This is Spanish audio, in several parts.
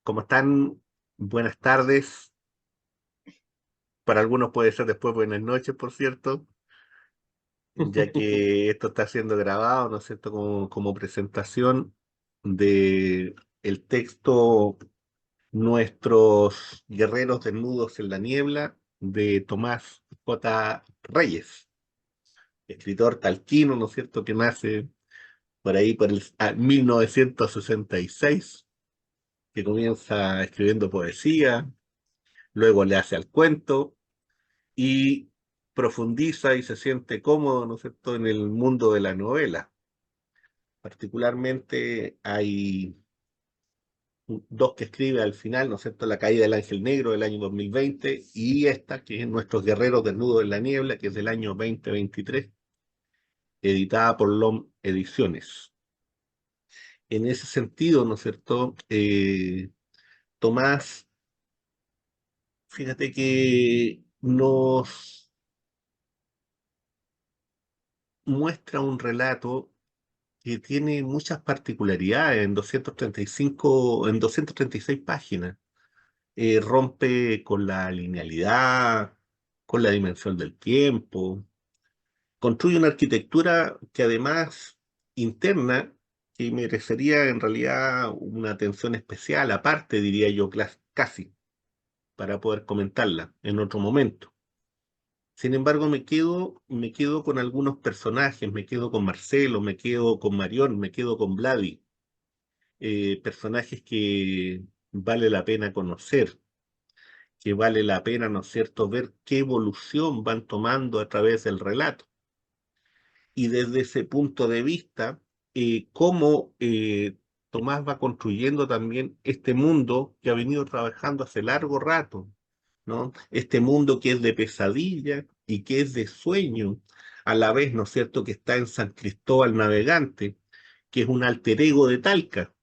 ¿Cómo están? Buenas tardes. Para algunos puede ser después buenas noches, por cierto, ya que esto está siendo grabado, ¿no es cierto?, como presentación de el texto Nuestros guerreros desnudos en la niebla, de Tomás J. Reyes, escritor talquino, ¿no es cierto?, que nace por ahí por 1966, que comienza escribiendo poesía, luego le hace al cuento y profundiza y se siente cómodo, ¿no es cierto?, en el mundo de la novela. Particularmente hay dos que escribe al final, ¿no es cierto?, La caída del ángel negro del año 2020 y esta, que es Nuestros guerreros desnudos en la niebla, que es del año 2023, editada por LOM Ediciones. En ese sentido, ¿no es cierto?, Tomás, fíjate que nos muestra un relato que tiene muchas particularidades en 235, en 236 páginas. Rompe con la linealidad, con la dimensión del tiempo, construye una arquitectura que además interna, que merecería en realidad una atención especial, aparte, diría yo, casi, para poder comentarla en otro momento. Sin embargo, me quedo con algunos personajes, me quedo con Marcelo, me quedo con Marión, me quedo con Vladi, personajes que vale la pena conocer, que vale la pena, ¿no es cierto?, ver qué evolución van tomando a través del relato. Y desde ese punto de vista, cómo Tomás va construyendo también este mundo que ha venido trabajando hace largo rato, ¿no? Este mundo que es de pesadilla y que es de sueño, a la vez, ¿no es cierto?, que está en San Cristóbal Navegante, que es un alter ego de Talca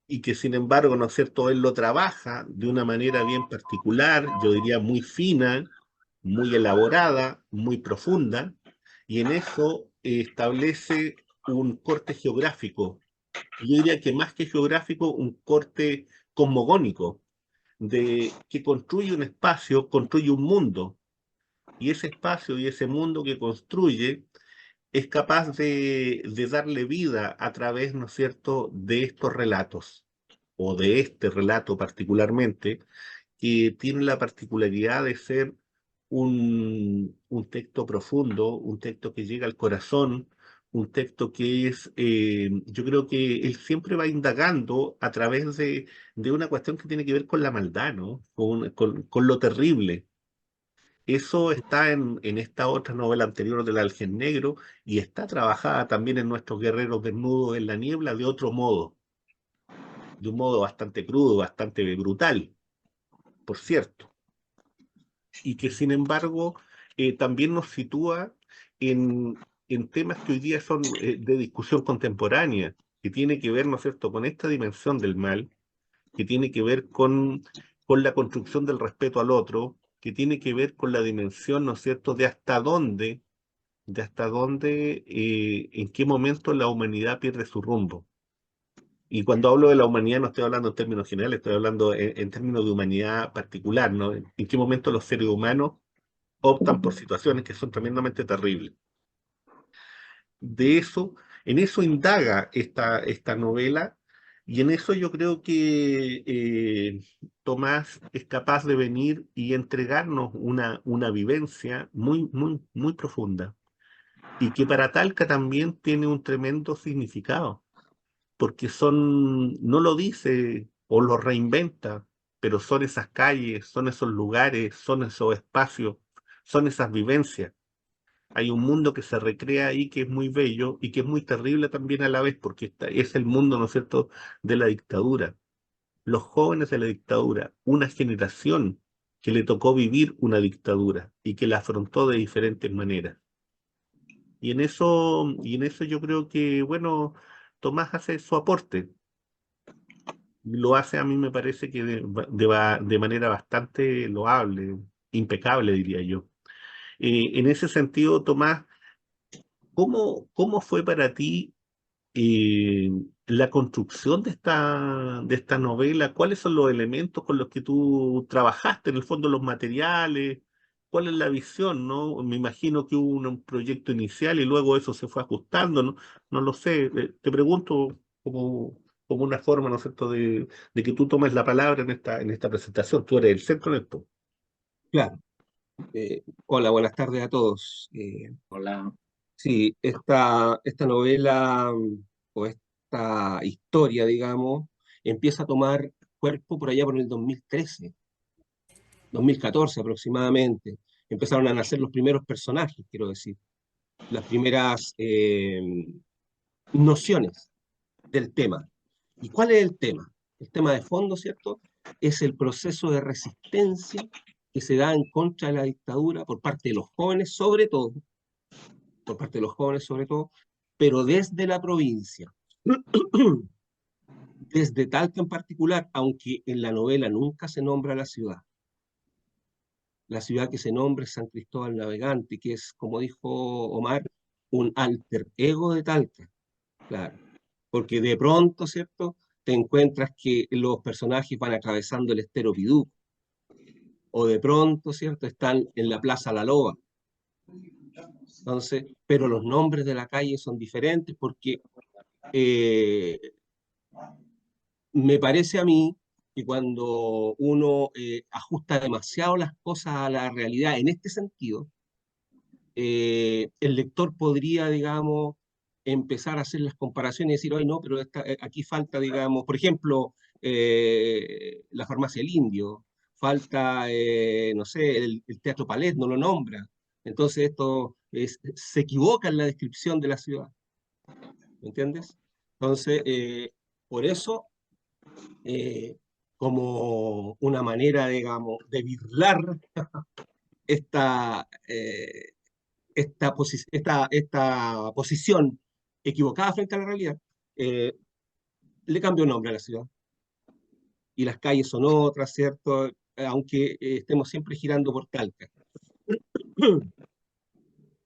y que sin embargo, ¿no es cierto?, él lo trabaja de una manera bien particular, yo diría muy fina, muy elaborada, muy profunda, y en eso establece un corte geográfico. Yo diría que más que geográfico, un corte cosmogónico, de que construye un espacio, construye un mundo, y ese espacio y ese mundo que construye es capaz de darle vida a través, ¿no es cierto?, de estos relatos, o de este relato particularmente, que tiene la particularidad de ser un texto profundo, un texto que llega al corazón, un texto que es, yo creo que él siempre va indagando a través de una cuestión que tiene que ver con la maldad, ¿no? Con lo terrible. Eso está en esta otra novela anterior del Algen Negro y está trabajada también en Nuestros guerreros desnudos en la niebla de otro modo, de un modo bastante crudo, bastante brutal, por cierto, y que sin embargo también nos sitúa en temas que hoy día son de discusión contemporánea, que tiene que ver, ¿no es cierto?, con esta dimensión del mal, que tiene que ver con la construcción del respeto al otro, que tiene que ver con la dimensión, ¿no es cierto?, de hasta dónde, en qué momento la humanidad pierde su rumbo. Y cuando hablo de la humanidad no estoy hablando en términos generales, estoy hablando en términos de humanidad particular, ¿no? En qué momento los seres humanos optan por situaciones que son tremendamente terribles. De eso, en eso indaga esta novela, y en eso yo creo que Tomás es capaz de venir y entregarnos una vivencia muy, muy, muy profunda, y que para Talca también tiene un tremendo significado, porque no lo dice o lo reinventa, pero son esas calles, son esos lugares, son esos espacios, son esas vivencias. Hay un mundo que se recrea ahí que es muy bello y que es muy terrible también a la vez, porque es el mundo, ¿no es cierto?, de la dictadura. Los jóvenes de la dictadura, una generación que le tocó vivir una dictadura y que la afrontó de diferentes maneras. Y en eso yo creo que, bueno, Tomás hace su aporte. Lo hace, a mí me parece que de manera bastante loable, impecable, diría yo. En ese sentido, Tomás, ¿cómo fue para ti Y la construcción de esta novela, ¿cuáles son los elementos con los que tú trabajaste? En el fondo, los materiales, ¿cuál es la visión, no? Me imagino que hubo un proyecto inicial y luego eso se fue ajustando, ¿no? No lo sé. Te pregunto como una forma, ¿no es cierto?, de que tú tomes la palabra en esta presentación. Tú eres el centro en esto. Claro. Hola, buenas tardes a todos. Hola. Sí, esta novela o esta historia, digamos, empieza a tomar cuerpo por allá por el 2013, 2014 aproximadamente. Empezaron a nacer los primeros personajes, quiero decir, las primeras nociones del tema. ¿Y cuál es el tema? El tema de fondo, ¿cierto? Es el proceso de resistencia que se da en contra de la dictadura por parte de los jóvenes, sobre todo, por parte de los jóvenes sobre todo, pero desde la provincia, desde Talca en particular, aunque en la novela nunca se nombra la ciudad. La ciudad que se nombra es San Cristóbal Navegante, que es, como dijo Omar, un alter ego de Talca, claro. Porque de pronto, ¿cierto? Te encuentras que los personajes van atravesando el estero Pidú, o de pronto, ¿cierto? Están en la Plaza La Loba. Entonces, pero los nombres de la calle son diferentes porque eh, me parece a mí que cuando uno ajusta demasiado las cosas a la realidad en este sentido, el lector podría, digamos, empezar a hacer las comparaciones y decir, oye, no, pero aquí falta, digamos, por ejemplo, la farmacia El Indio, falta, no sé, el Teatro Palet, no lo nombra. Entonces se equivoca en la descripción de la ciudad, ¿me entiendes? Entonces, por eso, eh, como una manera, digamos, de birlar esta, esta posición equivocada frente a la realidad, eh, le cambió nombre a la ciudad. Y las calles son otras, ¿cierto? Aunque estemos siempre girando por Talca.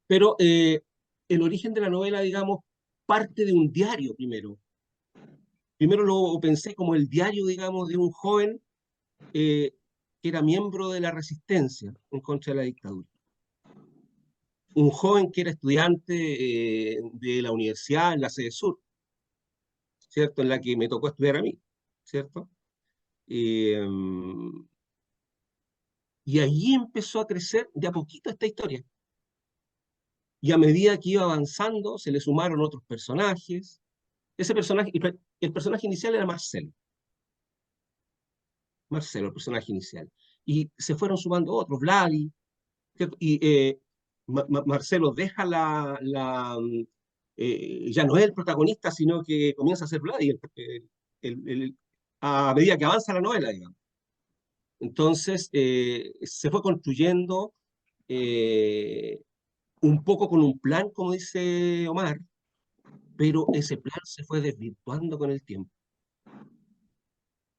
Pero el origen de la novela, digamos, parte de un diario primero. Primero lo pensé como el diario, digamos, de un joven eh, que era miembro de la resistencia en contra de la dictadura. Un joven que era estudiante de la universidad en la sede sur, ¿cierto? En la que me tocó estudiar a mí, ¿cierto? Eh, y allí empezó a crecer de a poquito esta historia. Y a medida que iba avanzando, se le sumaron otros personajes. Ese personaje, el personaje inicial era Marcelo. Marcelo, el personaje inicial. Y se fueron sumando otros, Vladi, ¿cierto? Y Marcelo deja ya no es el protagonista, sino que comienza a ser Vladi a medida que avanza la novela, digamos. Entonces, se fue construyendo eh, un poco con un plan, como dice Omar, pero ese plan se fue desvirtuando con el tiempo.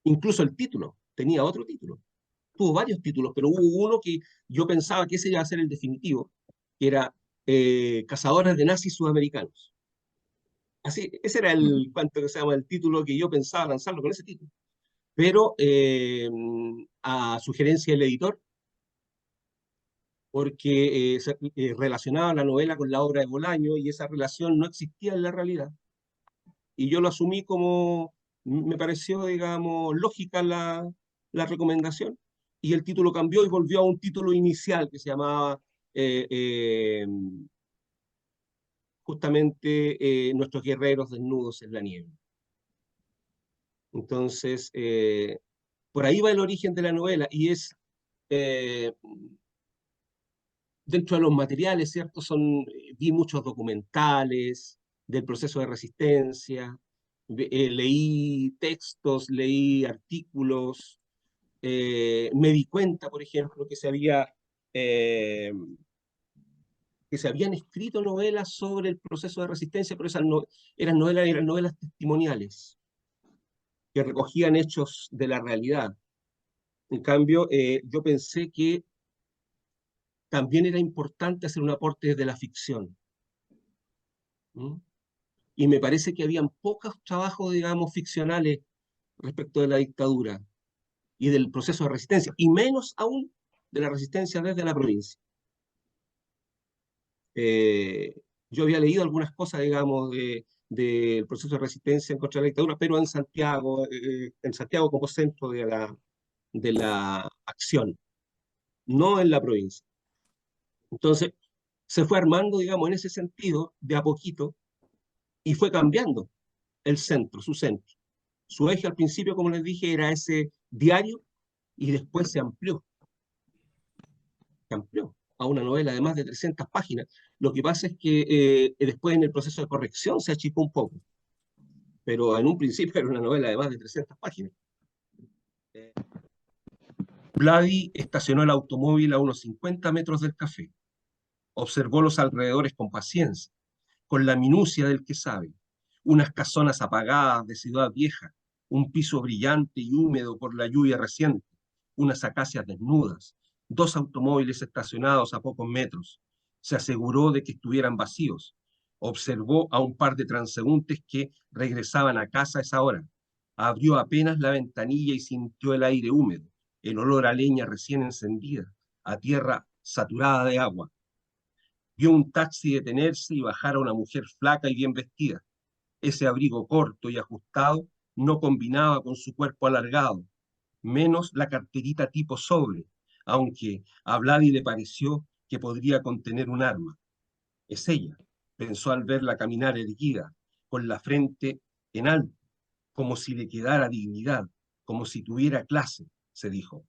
Incluso el título, tenía otro título. Tuvo varios títulos, pero hubo uno que yo pensaba que ese iba a ser el definitivo, que era Cazadores de Nazis Sudamericanos. Así, ese era cuánto que se llama el título que yo pensaba lanzarlo con ese título. Pero a sugerencia del editor, porque relacionaba la novela con la obra de Bolaño y esa relación no existía en la realidad. Y yo lo asumí como, me pareció, digamos, lógica la recomendación, y el título cambió y volvió a un título inicial que se llamaba eh, eh, justamente Nuestros guerreros desnudos en la nieve. Entonces, por ahí va el origen de la novela y es eh, dentro de los materiales, ¿cierto? Vi muchos documentales del proceso de resistencia, leí textos, leí artículos, me di cuenta, por ejemplo, eh, que se habían escrito novelas sobre el proceso de resistencia, pero esas no, eran novelas testimoniales, que recogían hechos de la realidad. En cambio, yo pensé que también era importante hacer un aporte desde la ficción. ¿Mm? y me parece que habían pocos trabajos, digamos, ficcionales respecto de la dictadura y del proceso de resistencia, y menos aún de la resistencia desde la provincia. Eh, yo había leído algunas cosas, digamos, del proceso de resistencia en contra de la dictadura, pero en Santiago como centro de la acción, no en la provincia. Entonces, se fue armando, digamos, en ese sentido, de a poquito, y fue cambiando el centro, su centro. Su eje al principio, como les dije, era ese diario, y después se amplió a una novela de más de 300 páginas. Lo que pasa es que después en el proceso de corrección se achicó un poco, pero en un principio era una novela de más de 300 páginas. Vladi estacionó el automóvil a unos 50 metros del café. Observó los alrededores con paciencia, con la minucia del que sabe. Unas casonas apagadas de ciudad vieja, un piso brillante y húmedo por la lluvia reciente, unas acacias desnudas, dos automóviles estacionados a pocos metros. Se aseguró de que estuvieran vacíos. Observó a un par de transeúntes que regresaban a casa a esa hora. Abrió apenas la ventanilla y sintió el aire húmedo, el olor a leña recién encendida, a tierra saturada de agua. Vio un taxi detenerse y bajar a una mujer flaca y bien vestida. Ese abrigo corto y ajustado no combinaba con su cuerpo alargado, menos la carterita tipo sobre, aunque a Vladi le pareció que podría contener un arma. Es ella, pensó al verla caminar erguida, con la frente en alto, como si le quedara dignidad, como si tuviera clase, se dijo.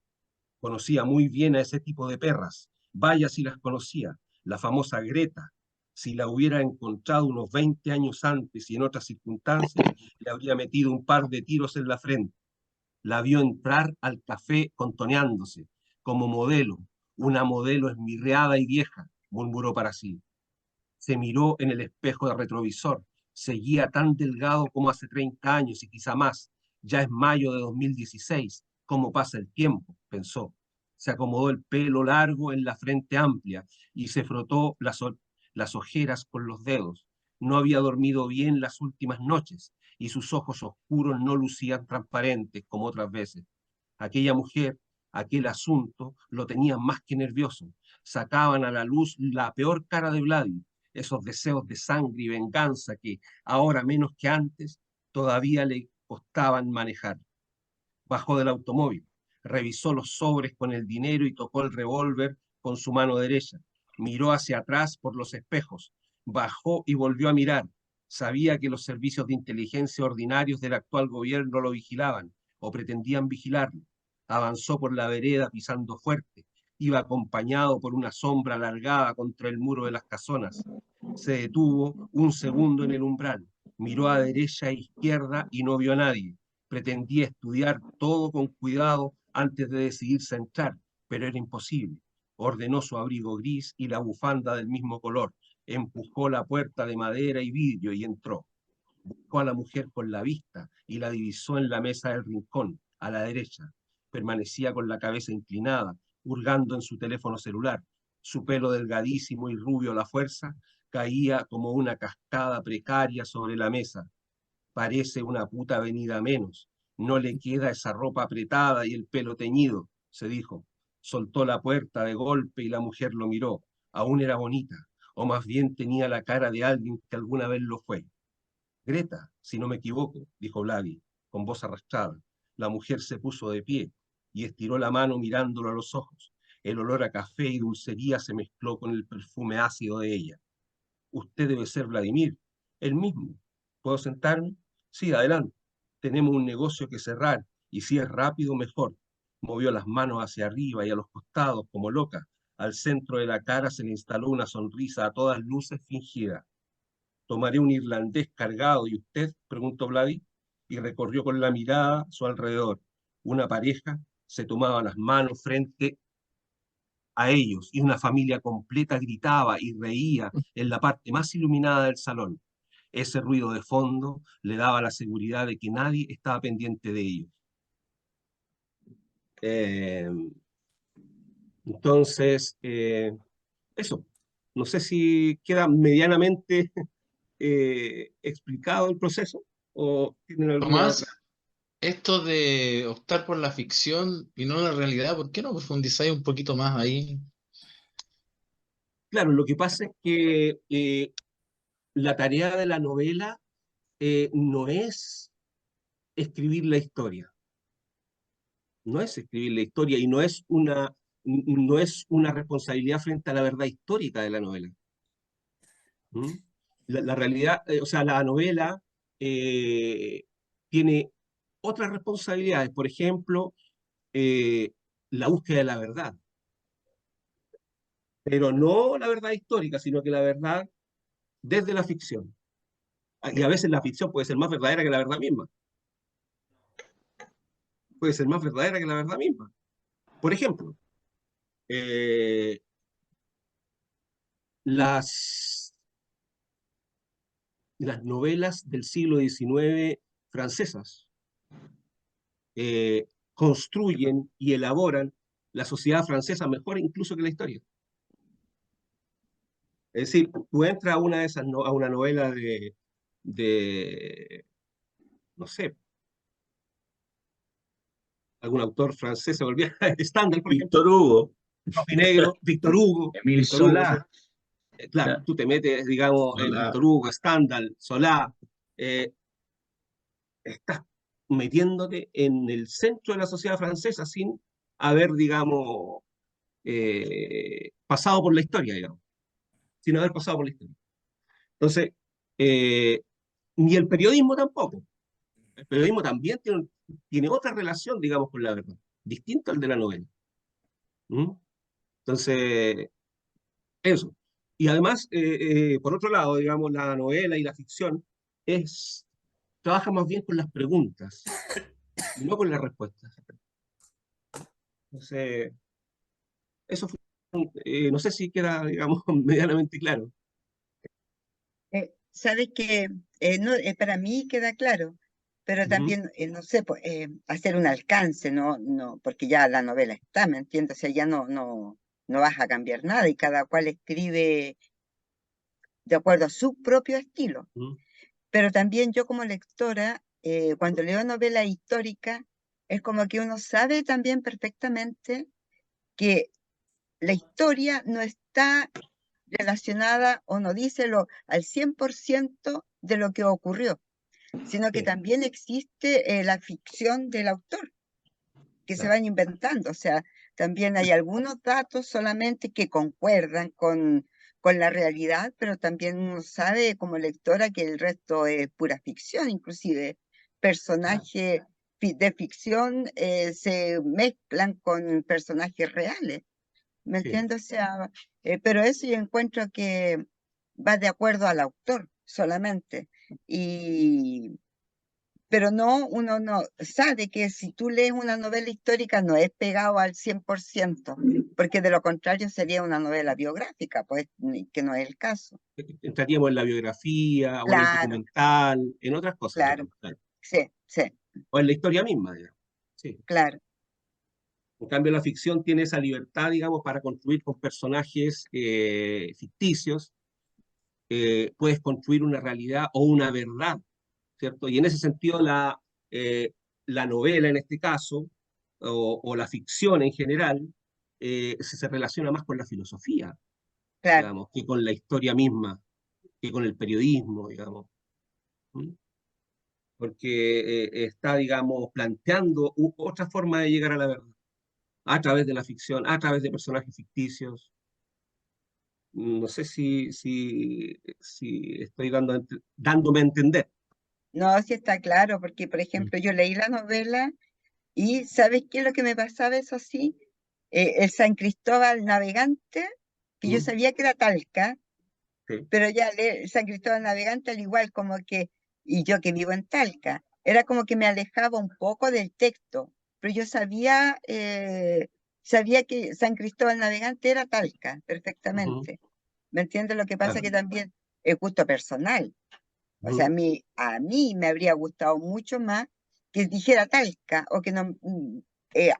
Conocía muy bien a ese tipo de perras, vaya si las conocía, la famosa Greta. Si la hubiera encontrado unos 20 años antes y en otras circunstancias, le habría metido un par de tiros en la frente. La vio entrar al café contoneándose, como modelo, una modelo esmirreada y vieja, murmuró para sí. Se miró en el espejo de retrovisor, seguía tan delgado como hace 30 años y quizá más. Ya es mayo de 2016, ¿cómo pasa el tiempo?, pensó. Se acomodó el pelo largo en la frente amplia y se frotó las ojeras con los dedos. No había dormido bien las últimas noches y sus ojos oscuros no lucían transparentes como otras veces. Aquella mujer, aquel asunto, lo tenían más que nervioso. Sacaban a la luz la peor cara de Vladi, esos deseos de sangre y venganza que, ahora menos que antes, todavía le costaban manejar. Bajó del automóvil, revisó los sobres con el dinero y tocó el revólver con su mano derecha. Miró hacia atrás por los espejos, bajó y volvió a mirar. Sabía que los servicios de inteligencia ordinarios del actual gobierno lo vigilaban o pretendían vigilarlo. Avanzó por la vereda pisando fuerte. Iba acompañado por una sombra alargada contra el muro de las casonas. Se detuvo un segundo en el umbral, miró a derecha e izquierda y no vio a nadie. Pretendía estudiar todo con cuidado antes de decidirse a entrar, pero era imposible. Ordenó su abrigo gris y la bufanda del mismo color. Empujó la puerta de madera y vidrio y entró. Buscó a la mujer con la vista y la divisó en la mesa del rincón, a la derecha. Permanecía con la cabeza inclinada, hurgando en su teléfono celular. Su pelo delgadísimo y rubio a la fuerza caía como una cascada precaria sobre la mesa. Parece una puta venida menos. No le queda esa ropa apretada y el pelo teñido, se dijo. Soltó la puerta de golpe y la mujer lo miró. Aún era bonita, o más bien tenía la cara de alguien que alguna vez lo fue. Greta, si no me equivoco, dijo Vladi, con voz arrastrada. La mujer se puso de pie y estiró la mano mirándolo a los ojos. El olor a café y dulcería se mezcló con el perfume ácido de ella. Usted debe ser Vladimir, el mismo. ¿Puedo sentarme? Sí, adelante. Tenemos un negocio que cerrar y si es rápido, mejor. Movió las manos hacia arriba y a los costados como loca. Al centro de la cara se le instaló una sonrisa a todas luces fingida. Tomaré un irlandés cargado. ¿Y usted? Preguntó Vladi, y recorrió con la mirada a su alrededor. Una pareja se tomaba las manos frente a ellos y una familia completa gritaba y reía en la parte más iluminada del salón. Ese ruido de fondo le daba la seguridad de que nadie estaba pendiente de ellos. Eh, entonces, eso. No sé si queda medianamente explicado el proceso? ¿O tienen alguna otra? Tomás, esto de optar por la ficción y no la realidad, ¿por qué no profundizáis un poquito más ahí? Claro, lo que pasa es que la tarea de la novela no es escribir la historia, no es escribir la historia y no es una responsabilidad frente a la verdad histórica de la novela. ¿Mm? La realidad, o sea, la novela eh, tiene otras responsabilidades, por ejemplo, eh, la búsqueda de la verdad, pero no la verdad histórica, sino que la verdad desde la ficción. Y a veces la ficción puede ser más verdadera que la verdad misma, puede ser más verdadera que la verdad misma. Por ejemplo, eh, las, las novelas del siglo XIX francesas construyen y elaboran la sociedad francesa mejor incluso que la historia. Es decir, tú entras a una de esas, a una novela de, no sé, algún autor francés, se volvía Stendhal, por ejemplo, Víctor Hugo, Rojo y Negro, Emil Víctor Hugo, Solá. ¿cierto? Claro, Ya. tú te metes, digamos, en hola, Víctor Hugo, Stendhal, Solá, eh, estás metiéndote en el centro de la sociedad francesa sin haber, digamos, pasado por la historia, digamos, sin haber pasado por la historia. Entonces, eh, ni el periodismo tampoco. El periodismo también tiene otra relación, digamos, con la verdad, distinto al de la novela. ¿Mm? Entonces, eso. Y además, por otro lado, digamos, la novela y la ficción trabaja más bien con las preguntas y no con las respuestas. Entonces, eso fue, no sé si queda, digamos, medianamente claro. Sabes que no, para mí queda claro, pero Ujú. también, no sé, hacer un alcance, no, no, porque ya la novela está, ¿me entiendes? O sea, ya no vas a cambiar nada y cada cual escribe de acuerdo a su propio estilo. Ujú. Pero también yo como lectora, cuando leo novela histórica, es como que uno sabe también perfectamente que la historia no está relacionada o no dice al 100% de lo que ocurrió, sino que Sí, también existe la ficción del autor, que se claro. van inventando. O sea, también hay algunos datos solamente que concuerdan con la realidad, pero también uno sabe como lectora que el resto es pura ficción, inclusive Claro. personajes de ficción se mezclan con personajes reales. ¿Me Sí. entiendes? O sea, pero eso yo encuentro que va de acuerdo al autor solamente. Y, pero no, uno no sabe que si tú lees una novela histórica no es pegado al 100%, porque de lo contrario sería una novela biográfica, pues que no es el caso. Entraríamos en la biografía o en el Claro, documental, en otras cosas, claro, digamos, claro. sí, sí, O en la historia misma, digamos. Sí. claro, En cambio, la ficción tiene esa libertad, digamos, para construir con personajes ficticios. Puedes construir una realidad o una verdad, ¿cierto? Y en ese sentido, la novela, en este caso, o la ficción en general, se relaciona más con la filosofía, claro. digamos, que con la historia misma, que con el periodismo, digamos. ¿Mm? Porque está, digamos, planteando otra forma de llegar a la verdad, a través de la ficción, a través de personajes ficticios. No sé si estoy dándome a entender. No, sí está claro, porque por Mm. ejemplo yo leí la novela y ¿sabes qué es lo que me pasaba eso sí? El San Cristóbal Navegante, que yo Mm. sabía que era Talca, Sí. pero ya leer San Cristóbal Navegante al igual como que, y yo que vivo en Talca, era como que me alejaba un poco del texto, pero yo sabía que San Cristóbal Navegante era Talca Ujú. perfectamente. ¿Me entiendes? Lo que pasa Claro. que también es gusto personal. O sea, Ujú. a mí me habría gustado mucho más que dijera Talca, o que no,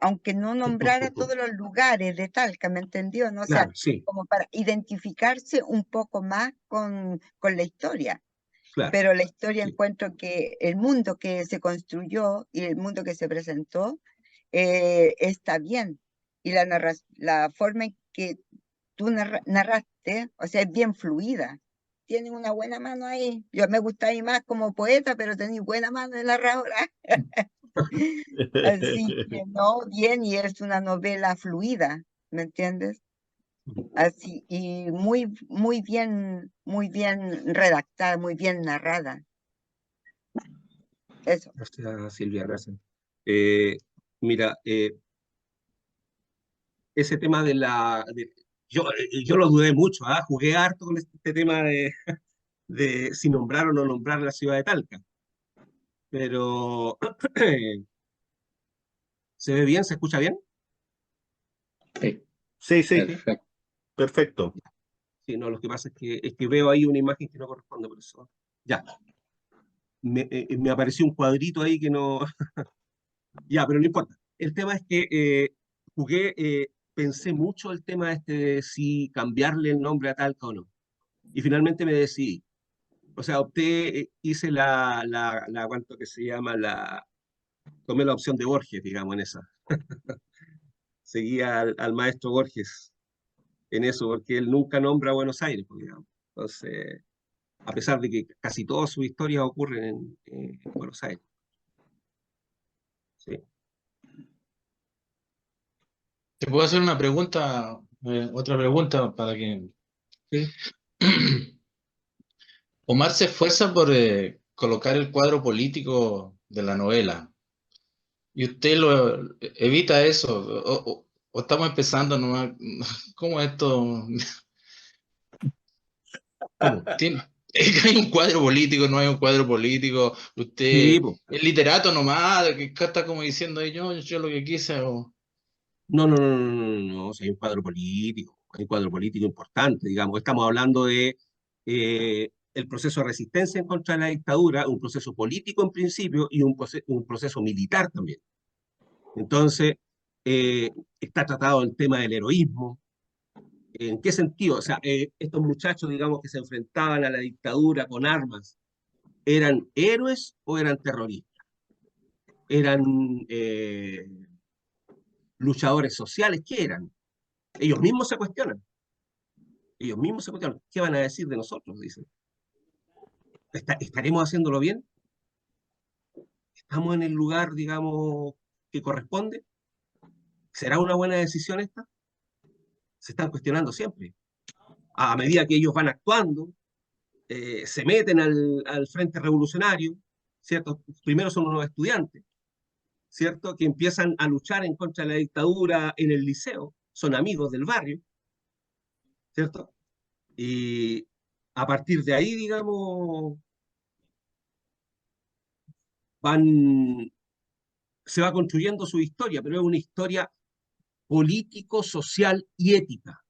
aunque no nombrara todos los lugares de Talca, ¿me entendió? ¿No? O sea, Claro, sí. como para identificarse un poco más con la historia. claro, pero la historia sí. encuentro que el mundo que se construyó y el mundo que se presentó está bien. Y la forma en que tú narraste, o sea, es bien fluida. Tienes una buena mano ahí. Yo me gusta ahí más como poeta, pero tenés buena mano de narradora. Así que no, bien, y es una novela fluida, ¿me entiendes? Así, y muy bien redactada, muy bien narrada. Eso. Gracias, Silvia, gracias. Eh, mira, ese tema yo lo dudé mucho, ¿ah? Jugué harto con este tema de si nombrar o no nombrar la ciudad de Talca, pero ¿se ve bien? ¿Se escucha bien? Sí, Sí, sí, ¿Sí? perfecto. perfecto. Sí, no, lo que pasa es que veo ahí una imagen que no corresponde, por eso. Ya, me apareció un cuadrito ahí que no. Ya, pero no importa. El tema es que pensé mucho el tema este de si cambiarle el nombre a Talca o no. Y finalmente me decidí. O sea, opté, hice ¿cuánto que se llama? Tomé la opción de Borges, digamos, en esa. Seguía al maestro Borges en eso, porque él nunca nombra a Buenos Aires, pues, digamos. Entonces, a pesar de que casi todas sus historias ocurren en Buenos Aires. Sí. ¿Te puedo hacer una pregunta, otra pregunta para que... Sí. Omar se esfuerza por colocar el cuadro político de la novela y usted lo evita eso o estamos empezando nomás. ¿Cómo esto? ¿Cómo? Hay un cuadro político, no hay un cuadro político. Sí, Usted po. es literato nomás, que está como diciendo yo lo que quise. No, no, no, no, no, no, no, o sea, hay un cuadro político importante, digamos. Estamos hablando de el proceso de resistencia en contra de la dictadura, un proceso político en principio y un proceso militar también. Entonces, eh, está tratado el tema del heroísmo. ¿En qué sentido? O sea, estos muchachos, digamos, que se enfrentaban a la dictadura con armas, ¿eran héroes o eran terroristas? ¿Eran luchadores sociales? ¿Qué eran? Ellos mismos se cuestionan. Ellos mismos se cuestionan. ¿Qué van a decir de nosotros? Dicen. ¿Estaremos haciéndolo bien? ¿Estamos en el lugar, digamos, que corresponde? ¿Será una buena decisión esta? Se están cuestionando siempre. A medida que ellos van actuando, se meten al frente revolucionario, ¿cierto? Primero son unos estudiantes, ¿cierto? Que empiezan a luchar en contra de la dictadura en el liceo, son amigos del barrio, ¿cierto? Y a partir de ahí, digamos, van, se va construyendo su historia, pero es una historia político, social y ética.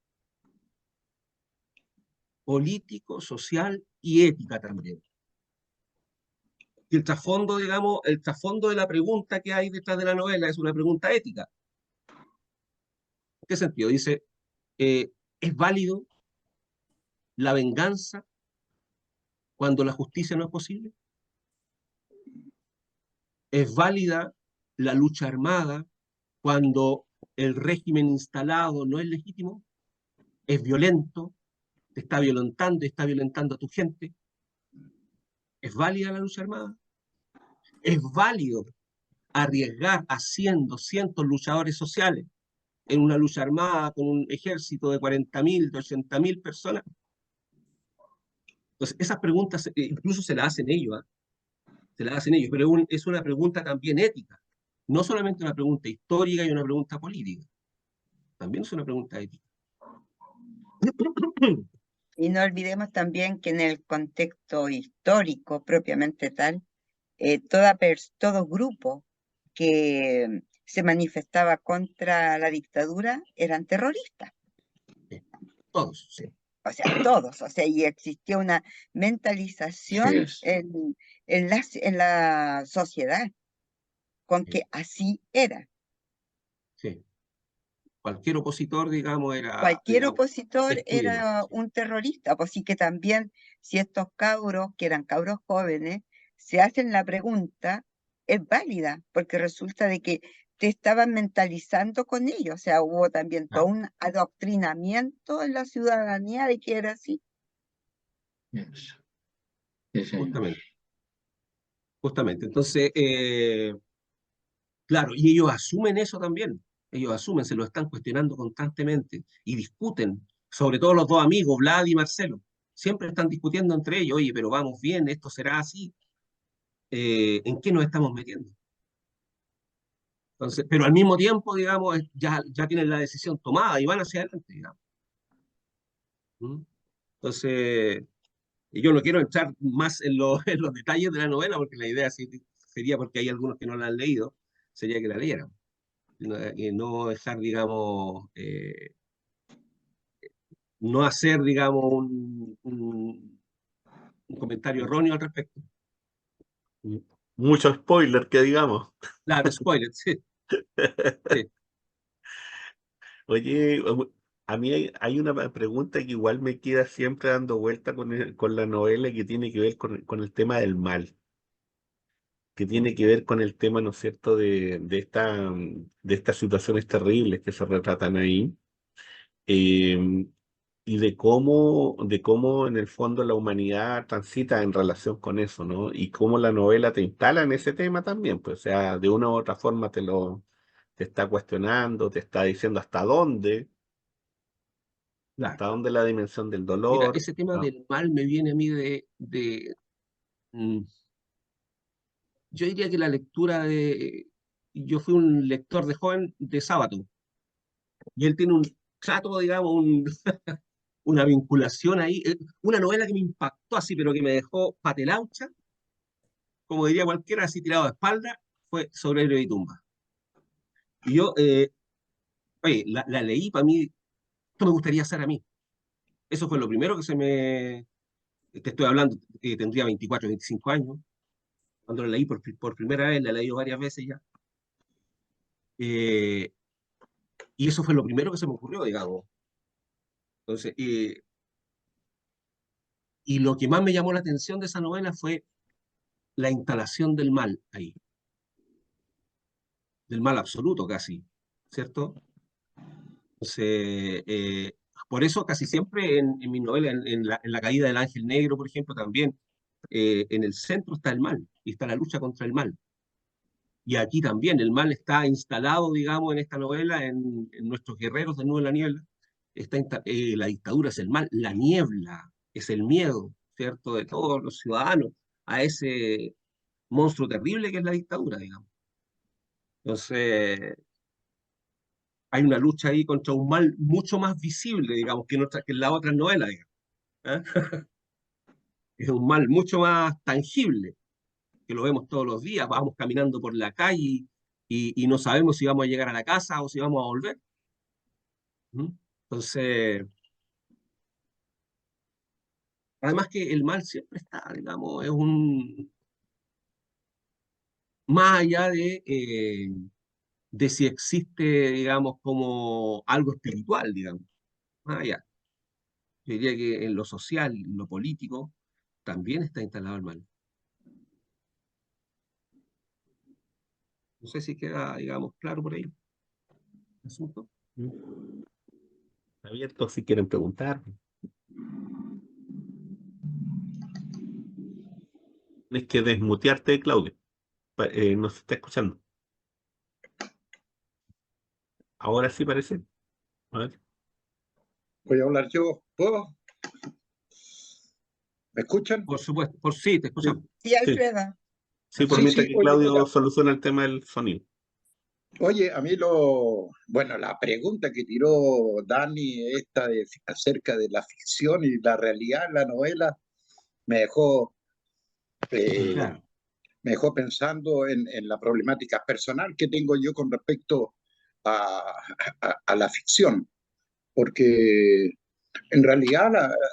Político, social y ética también. Y el trasfondo, digamos, el trasfondo de la pregunta que hay detrás de la novela es una pregunta ética. ¿En qué sentido? Dice, ¿es válido la venganza cuando la justicia no es posible? ¿Es válida la lucha armada cuando el régimen instalado no es legítimo? ¿Es violento? ¿Te está violentando a tu gente? ¿Es válida la lucha armada? ¿Es válido arriesgar a cientos luchadores sociales en una lucha armada con un ejército de 40.000, de 80.000 personas? Entonces, esas preguntas incluso se las hacen ellos, ¿eh? Se las hacen ellos, pero es una pregunta también ética. No solamente una pregunta histórica y una pregunta política, también es una pregunta ética. Y no olvidemos también que en el contexto histórico propiamente tal, todo grupo que se manifestaba contra la dictadura eran terroristas. Todos, sí. O sea, todos, o sea, y existía una Sí, mentalización es. en la sociedad con Sí, que así era. sí. Cualquier opositor, digamos, era, Cualquier digamos, opositor excluido. era Sí, un terrorista, pues sí que también si estos cabros, que eran cabros jóvenes, se hacen la pregunta, es válida, porque resulta de que te estaban mentalizando con ellos, o sea, hubo también todo un adoctrinamiento en la ciudadanía de que era así. Eso. Sí, señor. Justamente. Justamente. Entonces, claro, y ellos asumen eso también. Ellos asumen, se lo están cuestionando constantemente y discuten, sobre todo los dos amigos, Vlad y Marcelo. Siempre están discutiendo entre ellos, oye, pero vamos bien, esto será así. ¿En qué nos estamos metiendo? Entonces, pero al mismo tiempo, digamos, ya tienen la decisión tomada y van hacia adelante, digamos. ¿Mm? Entonces, y yo no quiero entrar más en en los detalles de la novela, porque la idea sería, porque hay algunos que no la han leído, sería que la leyeran. Y no dejar, digamos, no hacer, digamos, un comentario erróneo al respecto. Mucho spoiler que digamos. Claro, spoiler, sí, sí. Oye, a mí hay una pregunta que igual me queda siempre dando vuelta con la novela, que tiene que ver con el tema del mal, que tiene que ver con el tema, ¿no es cierto?, de estas situaciones terribles que se retratan ahí, eh, y de cómo en el fondo la humanidad transita en relación con eso, ¿no? Y cómo la novela te instala en ese tema también, pues, o sea, de una u otra forma te está cuestionando, te está diciendo Claro. hasta dónde la dimensión del Mira, dolor. ese tema ¿No? del mal me viene a mí mm, yo diría que la lectura yo fui un lector de joven de Sábato, y él tiene un trato, digamos, una vinculación ahí, una novela que me impactó así, pero que me dejó patelaucha, como diría cualquiera, así tirado de espalda, fue Sobre Héroe y Tumba. Y yo, oye, la leí, para mí, esto me gustaría hacer a mí. Eso fue lo primero que te estoy hablando, tendría 24, 25 años, cuando la leí por primera vez, la he leído varias veces ya. Eh, y eso fue lo primero que se me ocurrió, digamos. Entonces, y lo que más me llamó la atención de esa novela fue la instalación del mal ahí, del mal absoluto casi, ¿cierto? Entonces, por eso casi siempre en mi novela, en la caída del ángel negro, por ejemplo, también, en el centro está el mal y está la lucha contra el mal. Y aquí también el mal está instalado, digamos, en esta novela, en nuestros guerreros de Nuevo de la Niebla. La dictadura es el mal, la niebla es el miedo, ¿cierto?, de todos los ciudadanos a ese monstruo terrible que es la dictadura, digamos. Entonces, hay una lucha ahí contra un mal mucho más visible, digamos, que en la otra novela, digamos. ¿Ah? Es un mal mucho más tangible, que lo vemos todos los días, vamos caminando por la calle y no sabemos si vamos a llegar a la casa o si vamos a volver. ¿Mm? Entonces, además que el mal siempre está, digamos, más allá de si existe, digamos, como algo espiritual, digamos, más allá. Yo diría que en lo social, en lo político, también está instalado el mal. No sé si queda, digamos, claro por ahí el asunto. Abierto si quieren preguntar. Tienes que desmutearte, Claudio. No se está escuchando. Ahora sí parece. A ver. Voy a hablar yo. ¿Puedo? ¿Me escuchan? Por supuesto, por sí, te escuchamos. Sí, Sí, Alfredo. sí, por Sí, mientras sí. que Oye, Claudio mira. soluciona el tema del sonido. Oye, a mí bueno, la pregunta que tiró Dani, acerca de la ficción y la realidad en la novela, me dejó, eh, Claro, me dejó pensando en la problemática personal que tengo yo con respecto a, a la ficción, porque en realidad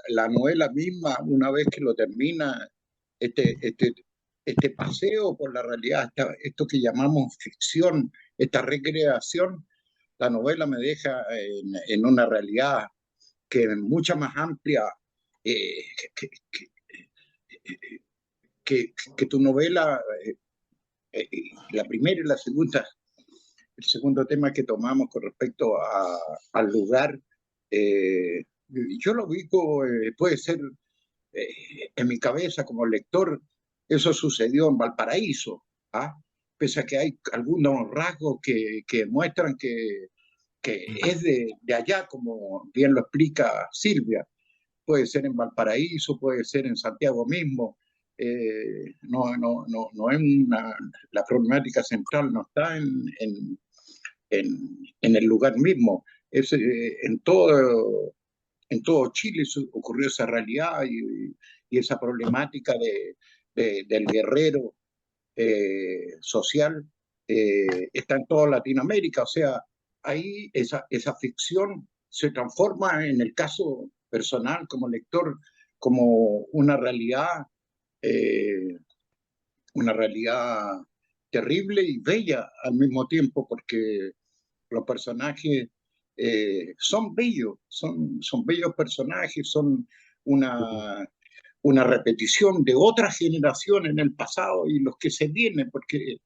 la novela misma, una vez que lo termina, este, este, este paseo por la realidad, esto que llamamos ficción, esta recreación, la novela me deja en una realidad que es mucha más amplia, eh, que, que- que tu novela, la primera y la segunda, el segundo tema que tomamos con respecto al lugar, yo lo ubico, puede ser en mi cabeza como lector, eso sucedió en Valparaíso, ¿ah? Pese a que hay algunos rasgos que muestran que es de allá, como bien lo explica Silvia. Puede ser en Valparaíso, puede ser en Santiago mismo. No es la problemática central no está en el lugar mismo. Es, en todo Chile ocurrió esa realidad y esa problemática del guerrero social está en toda Latinoamérica. O sea, ahí esa ficción se transforma en el caso personal como lector como eh, una realidad terrible y bella al mismo tiempo, porque los personajes son bellos, son bellos personajes, son una repetición de otra generación en el pasado y los que se vienen, porque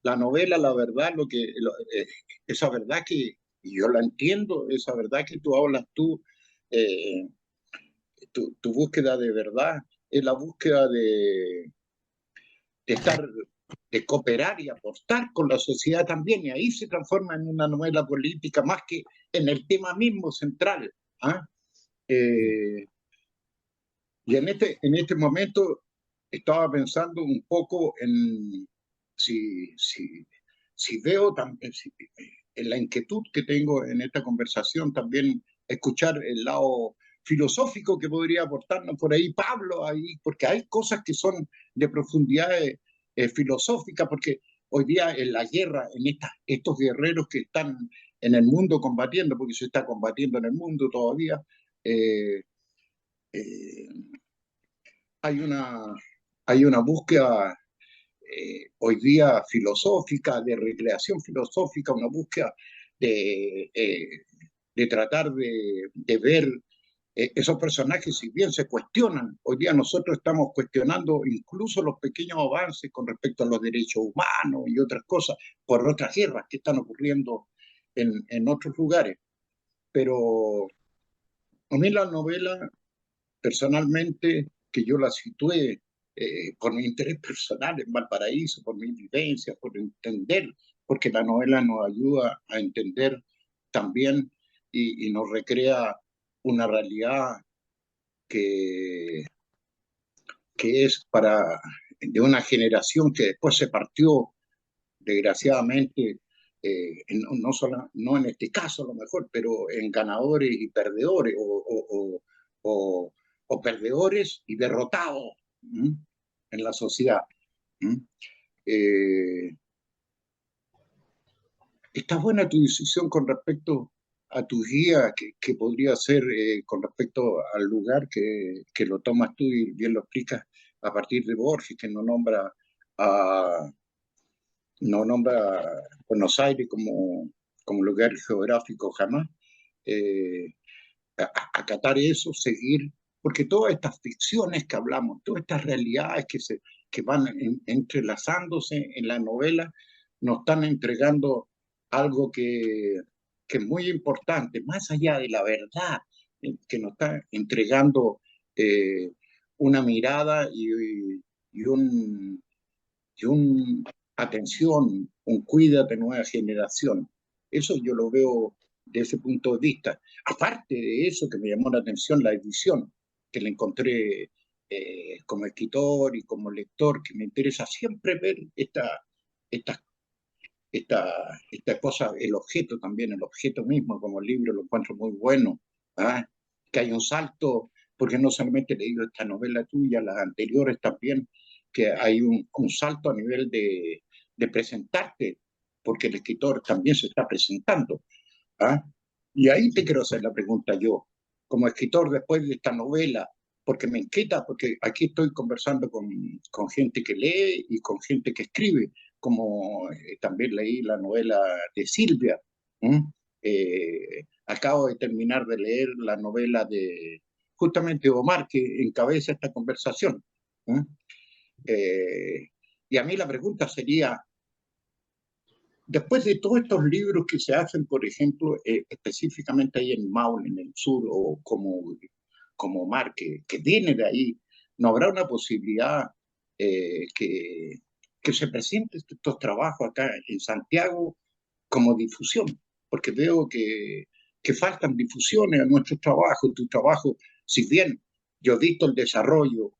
la novela, la verdad, esa verdad que y yo la entiendo, esa verdad que tú hablas eh, tu búsqueda de verdad, es la búsqueda de estar, de cooperar y aportar con la sociedad también, y ahí se transforma en una novela política más que en el tema mismo central. ¿Ah? Y en este momento estaba pensando un poco en si veo también, en la inquietud que tengo en esta conversación, también escuchar el lado filosófico que podría aportarnos por ahí Pablo, ahí, porque hay cosas que son de profundidad filosófica, porque hoy día en la guerra, estos guerreros que están en el mundo combatiendo, porque se está combatiendo en el mundo todavía, eh, eh, hay una búsqueda hoy día filosófica, de recreación filosófica, una búsqueda de tratar de ver esos personajes, si bien se cuestionan, hoy día nosotros estamos cuestionando incluso los pequeños avances con respecto a los derechos humanos y otras cosas por otras guerras que están ocurriendo en otros lugares. Pero a mí la novela, personalmente, que yo la situé por mi interés personal en Valparaíso, por mi vivencia, por entender, porque la novela nos ayuda a entender también y nos recrea una realidad que, que es de una generación que después se partió, desgraciadamente, no en este caso a lo mejor, pero en ganadores y perdedores, o perdedores y derrotados en la sociedad. Eh, Está buena tu decisión con respecto a tu guía, que podría ser con respecto al lugar que lo tomas tú y bien lo explicas a partir de Borges, que a, no nombra Buenos Aires como lugar geográfico jamás. Eh, Acatar eso, seguir, porque todas estas ficciones que hablamos, todas estas realidades que van entrelazándose en la novela, nos están entregando algo que es muy importante, más allá de la verdad, que nos está entregando eh, una mirada y un atención, un cuídate nueva generación. Eso yo lo veo de ese punto de vista. Aparte de eso, que me llamó la atención la edición, que la encontré como escritor y como lector, que me interesa siempre ver esta, esta cosa, el objeto mismo como libro lo encuentro muy bueno. ¿Ah? Que hay un salto, porque no solamente he leído esta novela tuya, las anteriores también, que hay un salto a nivel de presentarte, porque el escritor también se está presentando. ¿Ah? Y ahí te quiero hacer la pregunta yo, como escritor después de esta novela, porque me inquieta, porque aquí estoy conversando con gente que lee y con gente que escribe, como también leí la novela de Silvia. Acabo de terminar de leer la novela de justamente Omar, que encabeza esta conversación. ¿Mm? Y a mí la pregunta sería, después de todos estos libros que se hacen, por ejemplo, específicamente ahí en Maule, en el sur, o como Omar, que viene de ahí, ¿no habrá una posibilidad que se presenten estos trabajos acá en Santiago como difusión? Porque veo que faltan difusiones a nuestros trabajos. Tu trabajo, si bien yo he visto el desarrollo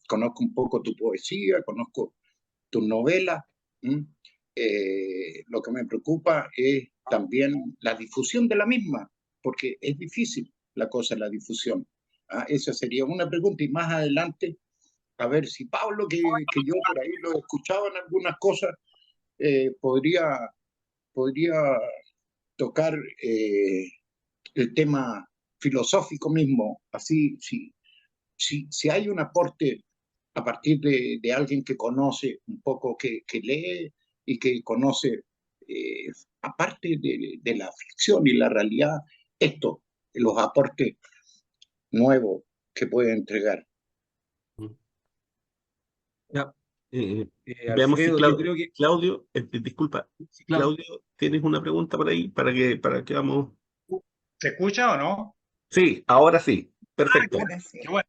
conozco un poco tu poesía, conozco tus novelas, lo que me preocupa es también la difusión de la misma, porque es difícil la cosa, la difusión. Esa sería una pregunta, y más adelante, a ver si Pablo, que yo por ahí lo escuchaba en algunas cosas, podría tocar el tema filosófico mismo, así, si hay un aporte a partir de alguien que conoce un poco, que lee y que conoce, aparte de la ficción y la realidad, los aportes nuevos que puede entregar. Ya, Veamos si Alfredo, yo creo que Claudio, disculpa, sí, claro. Claudio, ¿tienes una pregunta por ahí para que vamos? ¿Se escucha o no? Sí, ahora sí, perfecto. Ahora sí. Qué bueno.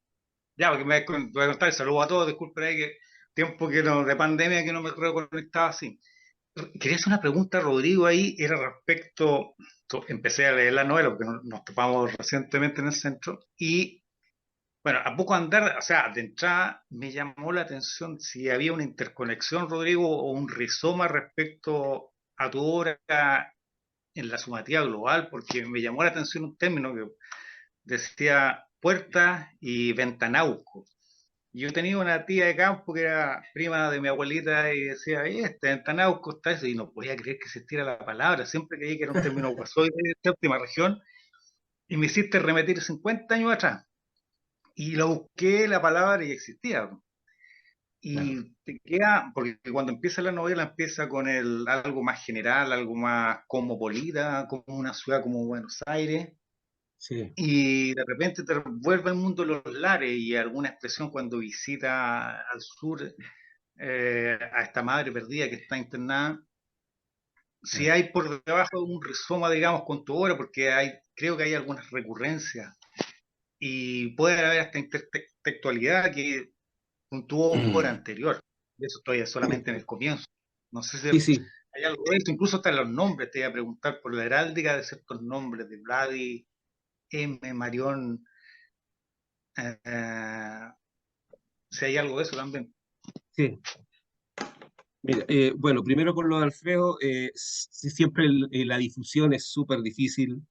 Ya, porque voy a contar, saludos a todos, disculpen ahí que tiempo de pandemia que no me reconectaba así. Quería hacer una pregunta, Rodrigo, ahí, era respecto, empecé a leer la novela porque nos topamos recientemente en el centro, y bueno, a poco andar, o sea, de entrada me llamó la atención si había una interconexión, Rodrigo, o un rizoma respecto a tu obra en la sumativa global, porque me llamó la atención un término que decía puerta y ventanauco. Yo tenía una tía de campo que era prima de mi abuelita y decía, este ventanauco está eso, y no podía creer que existiera la palabra, siempre creí que era un término guasoide de esta última región, y me hiciste remitir 50 años atrás, y lo busqué la palabra y existía. Claro. Y te queda, porque cuando empieza la novela empieza con algo más general, algo más cosmopolita, como una ciudad como Buenos Aires, Sí, y de repente te vuelve al mundo de los lares y alguna expresión cuando visita al sur a esta madre perdida que está internada, si claro. hay por debajo un rizoma, digamos, con tu obra, porque creo que hay algunas recurrencias y puede haber hasta intertextualidad que con tu obra anterior. De eso estoy Sí, solamente en el comienzo. No sé si sí, sí. hay algo de esto, incluso hasta los nombres, te iba a preguntar por la heráldica de ciertos nombres de Vladi, M, Marión, eh, si hay algo de eso también. Sí. Mira, bueno, primero con lo de Alfredo, siempre la difusión es súper difícil,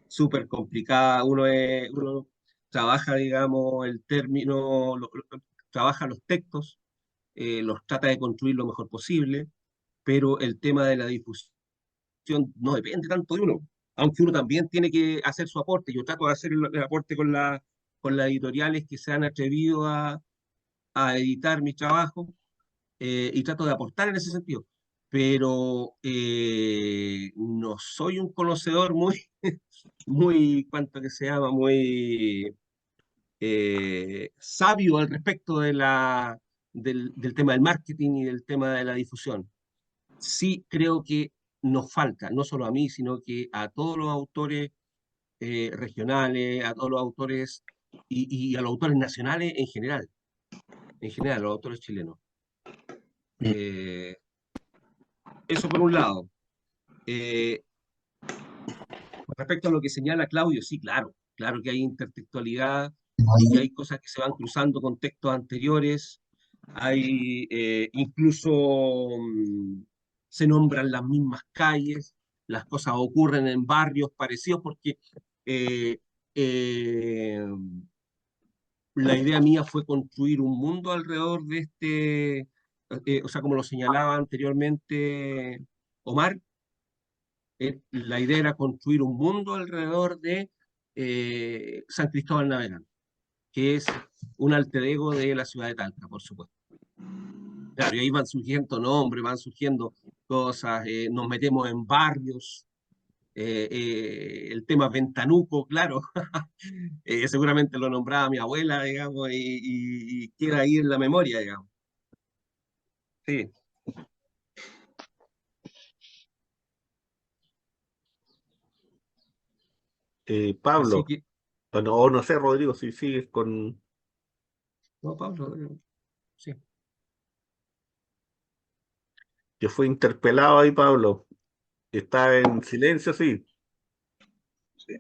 súper complicada. Uno trabaja, digamos, el término, trabaja los textos, los trata de construir lo mejor posible, pero el tema de la difusión no depende tanto de uno, aunque uno también tiene que hacer su aporte. Yo trato de hacer el aporte con las editoriales que se han atrevido a editar mi trabajo, y trato de aportar en ese sentido. Pero no soy un conocedor muy, muy, ¿cuánto que se llama? Muy sabio al respecto del tema del marketing y del tema de la difusión. Sí creo que nos falta, no solo a mí, sino que a todos los autores regionales, a todos los autores y a los autores nacionales en general, a los autores chilenos. Eh, Eso por un lado. Eh, Respecto a lo que señala Claudio, sí, claro, claro que hay intertextualidad y que hay cosas que se van cruzando con textos anteriores, hay incluso se nombran las mismas calles, las cosas ocurren en barrios parecidos porque eh, eh, la idea mía fue construir un mundo alrededor de o sea, como lo señalaba anteriormente Omar, la idea era construir un mundo alrededor de San Cristóbal Navegante, que es un alter ego de la ciudad de Talca, por supuesto. Claro, y ahí van surgiendo nombres, van surgiendo cosas, nos metemos en barrios, El tema Ventanuco, claro, seguramente lo nombraba mi abuela, digamos, y queda ahí en la memoria, digamos. Sí. Así Pablo, que, o no sé, Rodrigo, si sigues con... no, Pablo, sí. Que fue interpelado ahí, Pablo. Está en silencio, sí. Sí.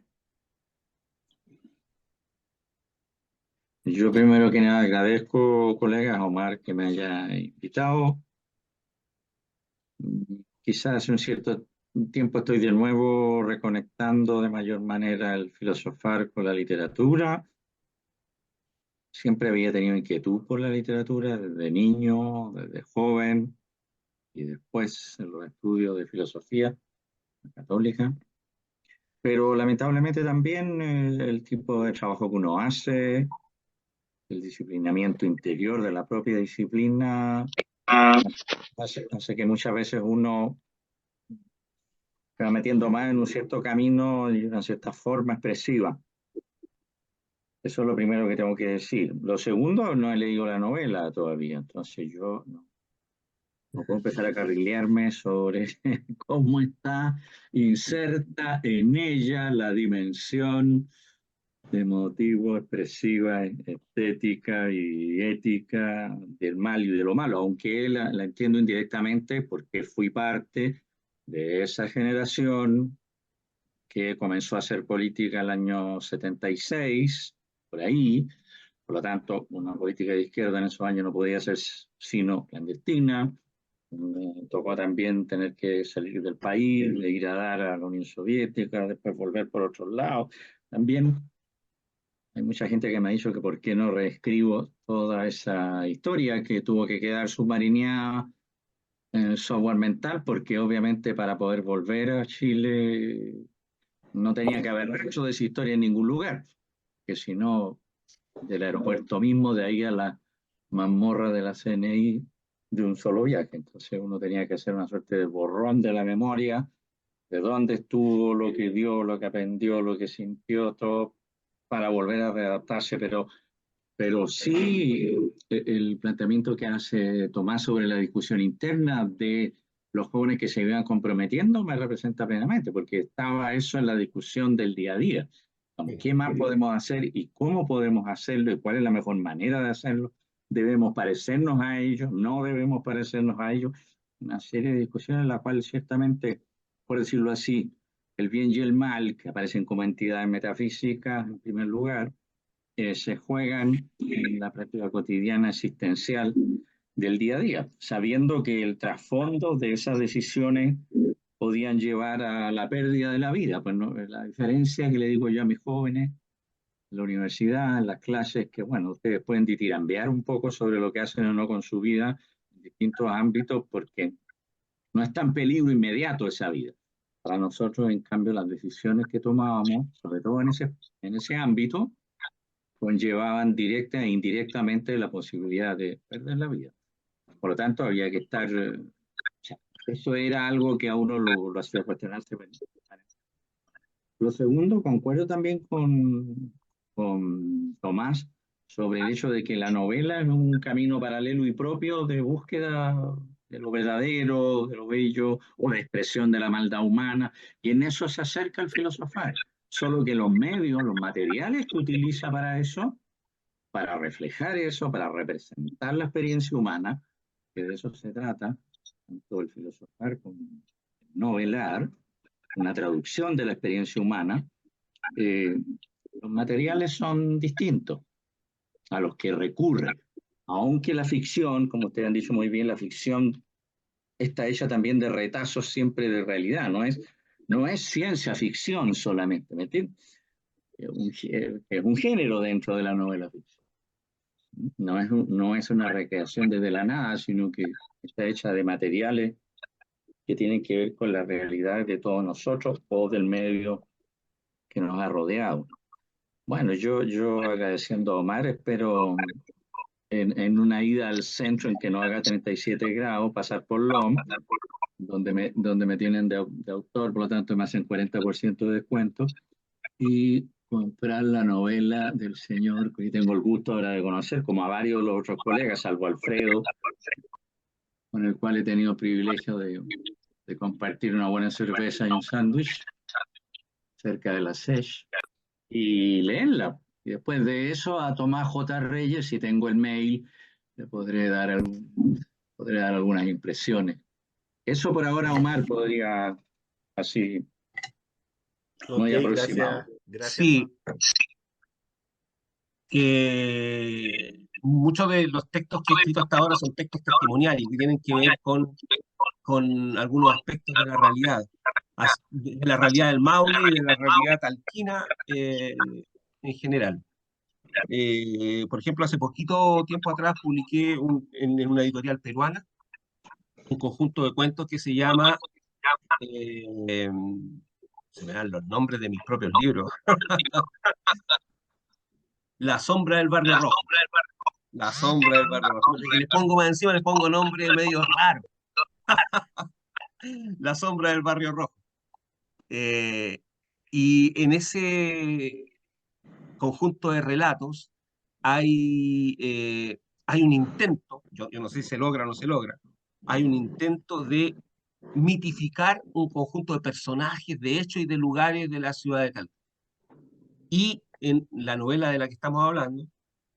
Yo primero que nada agradezco, colegas, Omar, que me haya invitado. Quizás hace un cierto tiempo estoy de nuevo reconectando de mayor manera el filosofar con la literatura. Siempre había tenido inquietud por la literatura desde niño, desde joven y después en los estudios de filosofía católica. Pero lamentablemente también el tipo de trabajo que uno hace, el disciplinamiento interior de la propia disciplina, hace que muchas veces uno se va metiendo más en un cierto camino y una cierta forma expresiva. Eso es lo primero que tengo que decir. Lo segundo, no he leído la novela todavía, entonces yo no puedo empezar a carrilearme sobre cómo está inserta en ella la dimensión de motivo, expresiva, estética y ética del mal y de lo malo, aunque la entiendo indirectamente porque fui parte de esa generación que comenzó a hacer política el año 76, por ahí. Por lo tanto, una política de izquierda en esos años no podía ser sino clandestina. Me tocó también tener que salir del país, de ir a dar a la Unión Soviética, después volver por otros lados. También hay mucha gente que me ha dicho que por qué no reescribo toda esa historia que tuvo que quedar submarineada en el software mental, porque obviamente para poder volver a Chile no tenía que haber hecho de esa historia en ningún lugar, que si no, del aeropuerto mismo, de ahí a la mazmorra de la CNI, de un solo viaje. Entonces uno tenía que hacer una suerte de borrón de la memoria, de dónde estuvo, lo que vio, lo que aprendió, lo que sintió, todo, para volver a readaptarse, pero sí el planteamiento que hace Tomás sobre la discusión interna de los jóvenes que se iban comprometiendo me representa plenamente, porque estaba eso en la discusión del día a día. ¿Qué más podemos hacer y cómo podemos hacerlo y cuál es la mejor manera de hacerlo? ¿Debemos parecernos a ellos? ¿No debemos parecernos a ellos? Una serie de discusiones en la cual ciertamente, por decirlo así, el bien y el mal, que aparecen como entidades metafísicas en primer lugar, se juegan en la práctica cotidiana existencial del día a día, sabiendo que el trasfondo de esas decisiones podían llevar a la pérdida de la vida. Pues no, la diferencia que le digo yo a mis jóvenes en la universidad, en las clases, que bueno, ustedes pueden ditirambear un poco sobre lo que hacen o no con su vida en distintos ámbitos, porque no está en peligro inmediato esa vida. Para nosotros, en cambio, las decisiones que tomábamos, sobre todo en ese ámbito, conllevaban directa e indirectamente la posibilidad de perder la vida. Por lo tanto, había que estar, o sea, eso era algo que a uno lo hacía cuestionarse. Lo segundo, concuerdo también con Tomás sobre el hecho de que la novela es un camino paralelo y propio de búsqueda de lo verdadero, de lo bello, o de expresión de la maldad humana, y en eso se acerca el filosofar. Solo que los medios, los materiales que utiliza para eso, para reflejar eso, para representar la experiencia humana, que de eso se trata, tanto el filosofar como el novelar, una traducción de la experiencia humana, los materiales son distintos a los que recurre. Aunque la ficción, como ustedes han dicho muy bien, la ficción está hecha también de retazos siempre de realidad, no es ciencia ficción solamente, ¿me entiendes? Es un género dentro de la novela ficción. No es una recreación desde la nada, sino que está hecha de materiales que tienen que ver con la realidad de todos nosotros o del medio que nos ha rodeado. Bueno, yo agradeciendo a Omar, espero en una ida al centro en que no haga 37 grados, pasar por LOM, donde me tienen de autor, por lo tanto me hacen 40% de descuento, y comprar la novela del señor que tengo el gusto ahora de conocer, como a varios de los otros colegas, salvo Alfredo, con el cual he tenido el privilegio de compartir una buena cerveza y un sándwich cerca de la SESH, y leerla. Y después de eso a Tomás J. Reyes, si tengo el mail, le podré dar algunas impresiones. Eso por ahora, Omar, podría así, muy Ok, aproximado. gracias. Sí, muchos de los textos que he escrito hasta ahora son textos testimoniales que tienen que ver con algunos aspectos de la realidad, de la realidad del Maule y de la realidad talquina en general. Por ejemplo, hace poquito tiempo atrás publiqué en una editorial peruana un conjunto de cuentos que se llama, se me dan los nombres de mis propios libros, La sombra del barrio rojo. La sombra del barrio rojo. Y les pongo más encima, les pongo nombre medio raro. La sombra del barrio rojo. Y en ese conjunto de relatos hay un intento, yo no sé si se logra o no se logra, hay un intento de mitificar un conjunto de personajes, de hechos y de lugares de la ciudad de Talca. Y en la novela de la que estamos hablando,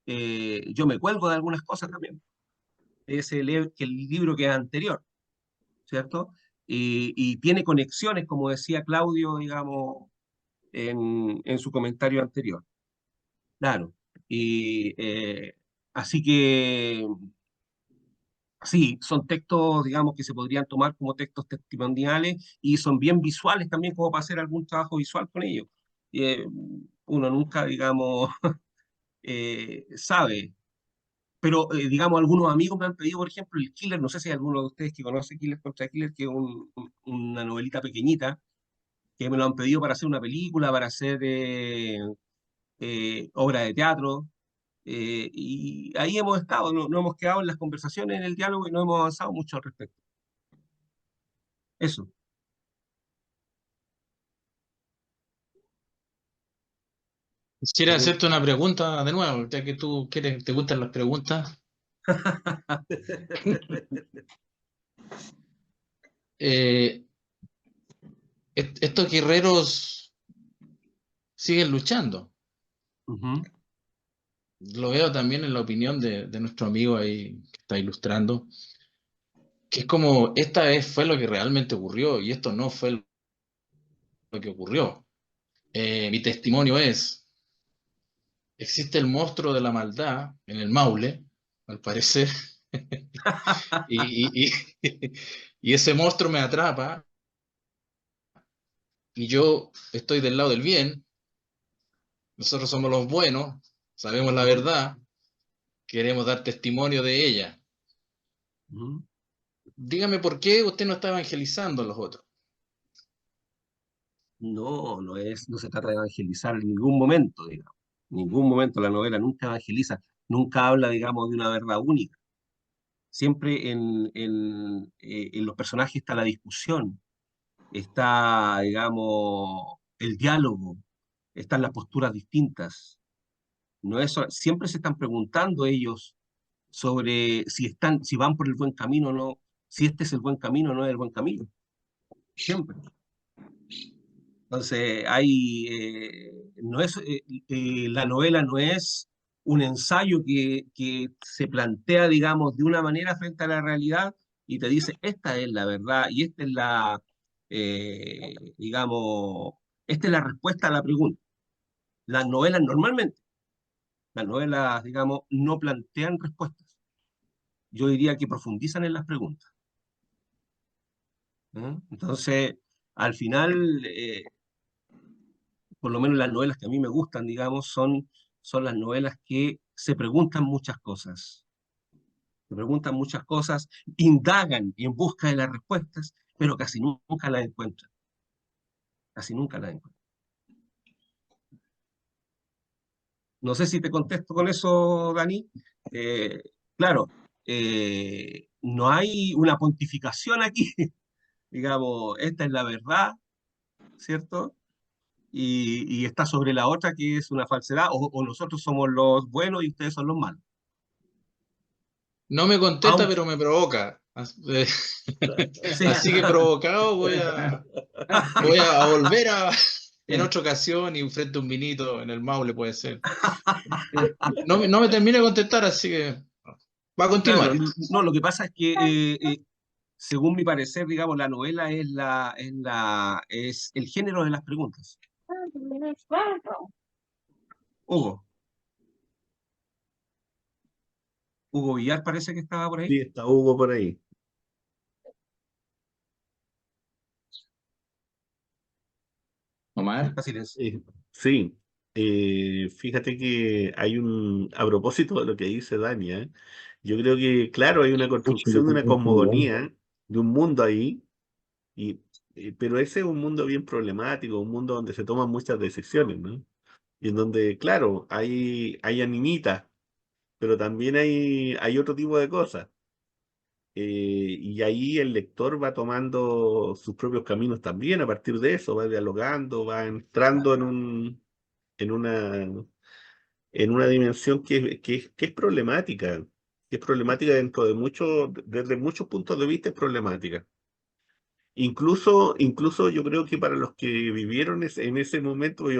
yo me cuelgo de algunas cosas también. Que el libro que es anterior, ¿cierto? Y tiene conexiones, como decía Claudio, digamos, en su comentario anterior. Claro. Y así que, sí, son textos, digamos, que se podrían tomar como textos testimoniales y son bien visuales también, como para hacer algún trabajo visual con ellos. Uno nunca, digamos, sabe. Pero, digamos, algunos amigos me han pedido, por ejemplo, el Killer, no sé si hay alguno de ustedes que conoce Killer contra Killer, que es una novelita pequeñita, que me lo han pedido para hacer una película, para hacer obra de teatro, y ahí hemos estado, no hemos quedado en las conversaciones, en el diálogo, y no hemos avanzado mucho al respecto. Eso. Quisiera hacerte una pregunta de nuevo, ya que tú te gustan las preguntas. Eh, estos guerreros siguen luchando. Ujú. Lo veo también en la opinión de nuestro amigo ahí que está ilustrando, que es como, esta vez fue lo que realmente ocurrió y esto no fue lo que ocurrió. Mi testimonio es, existe el monstruo de la maldad en el Maule, al parecer, y, y, y ese monstruo me atrapa y yo estoy del lado del bien, nosotros somos los buenos, sabemos la Ujú. verdad, queremos dar testimonio de ella. Ujú. Dígame por qué usted no está evangelizando a los otros. No se trata de evangelizar en ningún momento, digamos. En ningún momento la novela nunca evangeliza, nunca habla, digamos, de una verdad única. Siempre en los personajes está la discusión, está, digamos, el diálogo, están las posturas distintas. No es, siempre se están preguntando ellos sobre si van por el buen camino o no, si este es el buen camino o no es el buen camino. Siempre. Entonces, no es, la novela no es un ensayo que se plantea, digamos, de una manera frente a la realidad y te dice, esta es la verdad y esta es digamos, esta es la respuesta a la pregunta. Las novelas normalmente, las novelas, digamos, no plantean respuestas. Yo diría que profundizan en las preguntas. ¿Eh? Entonces, al final, por lo menos las novelas que a mí me gustan, digamos, son las novelas que se preguntan muchas cosas. Se preguntan muchas cosas, indagan en busca de las respuestas, pero casi nunca las encuentran. Casi nunca las encuentran. No sé si te contesto con eso, Dani. Claro, no hay una pontificación aquí. digamos, esta es la verdad, ¿cierto? Y está sobre la otra que es una falsedad, o nosotros somos los buenos y ustedes son los malos. No me contesta, Aunque, pero me provoca. sí, Así que provocado voy a volver en otra ocasión y frente a un vinito en el Maule puede ser. No me termina de contestar, así que va a claro, continuar. no, lo que pasa es que, según mi parecer, digamos, la novela es el género de las preguntas. Hugo, Hugo Villar parece que estaba por ahí. Sí, está Hugo por ahí. Omar, Está silencio. Sí, fíjate que a propósito de lo que dice Dania, yo creo que, claro, hay una construcción de una cosmogonía, de un mundo ahí, y, pero ese es un mundo bien problemático, un mundo donde se toman muchas decisiones, ¿no? Y en donde, claro, hay animitas, pero también hay otro tipo de cosas. Y ahí el lector va tomando sus propios caminos también a partir de eso, va dialogando, va entrando en una, en una dimensión que es problemática, que es problemática desde muchos puntos de vista es problemática. Incluso yo creo que para los que vivieron en ese momento, hay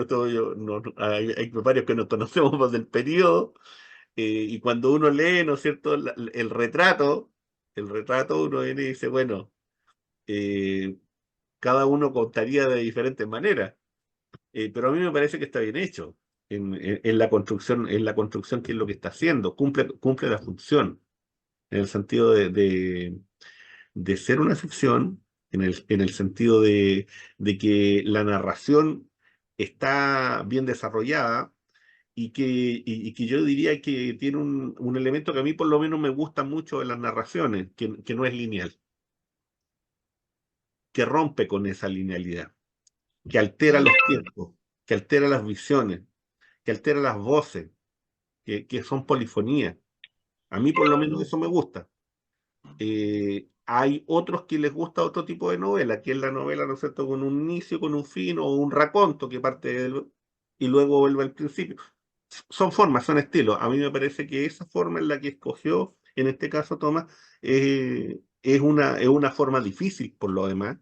varios que nos conocemos del periodo, y cuando uno lee, ¿no es cierto?, el retrato uno viene y dice, bueno, eh, cada uno contaría de diferentes maneras. Pero a mí me parece que está bien hecho en la construcción que es lo que está haciendo, cumple la función, en el sentido de ser una ficción, en el sentido de que la narración está bien desarrollada y que yo diría que tiene un elemento que a mí por lo menos me gusta mucho de las narraciones, que no es lineal, que rompe con esa linealidad, que altera los tiempos, que altera las visiones, que altera las voces, que son polifonías. A mí por lo menos eso me gusta. Hay otros que les gusta otro tipo de novela, que es la novela, ¿no es cierto?, con un inicio, con un fin o un raconto que parte y luego vuelve al principio. Son formas, son estilos. A mí me parece que esa forma en la que escogió, en este caso Tomás, es una forma difícil por lo demás.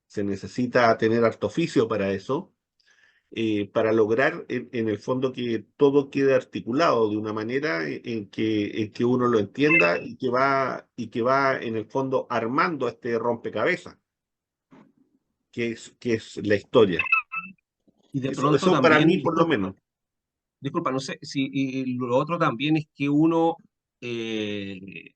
Se necesita tener harto oficio para lograr en el fondo que todo quede articulado de una manera en que uno lo entienda y que va en el fondo armando este rompecabezas, que es la historia. Y de Eso, pronto eso para también, mí por lo menos. disculpa, no sé si y lo otro también es que uno eh,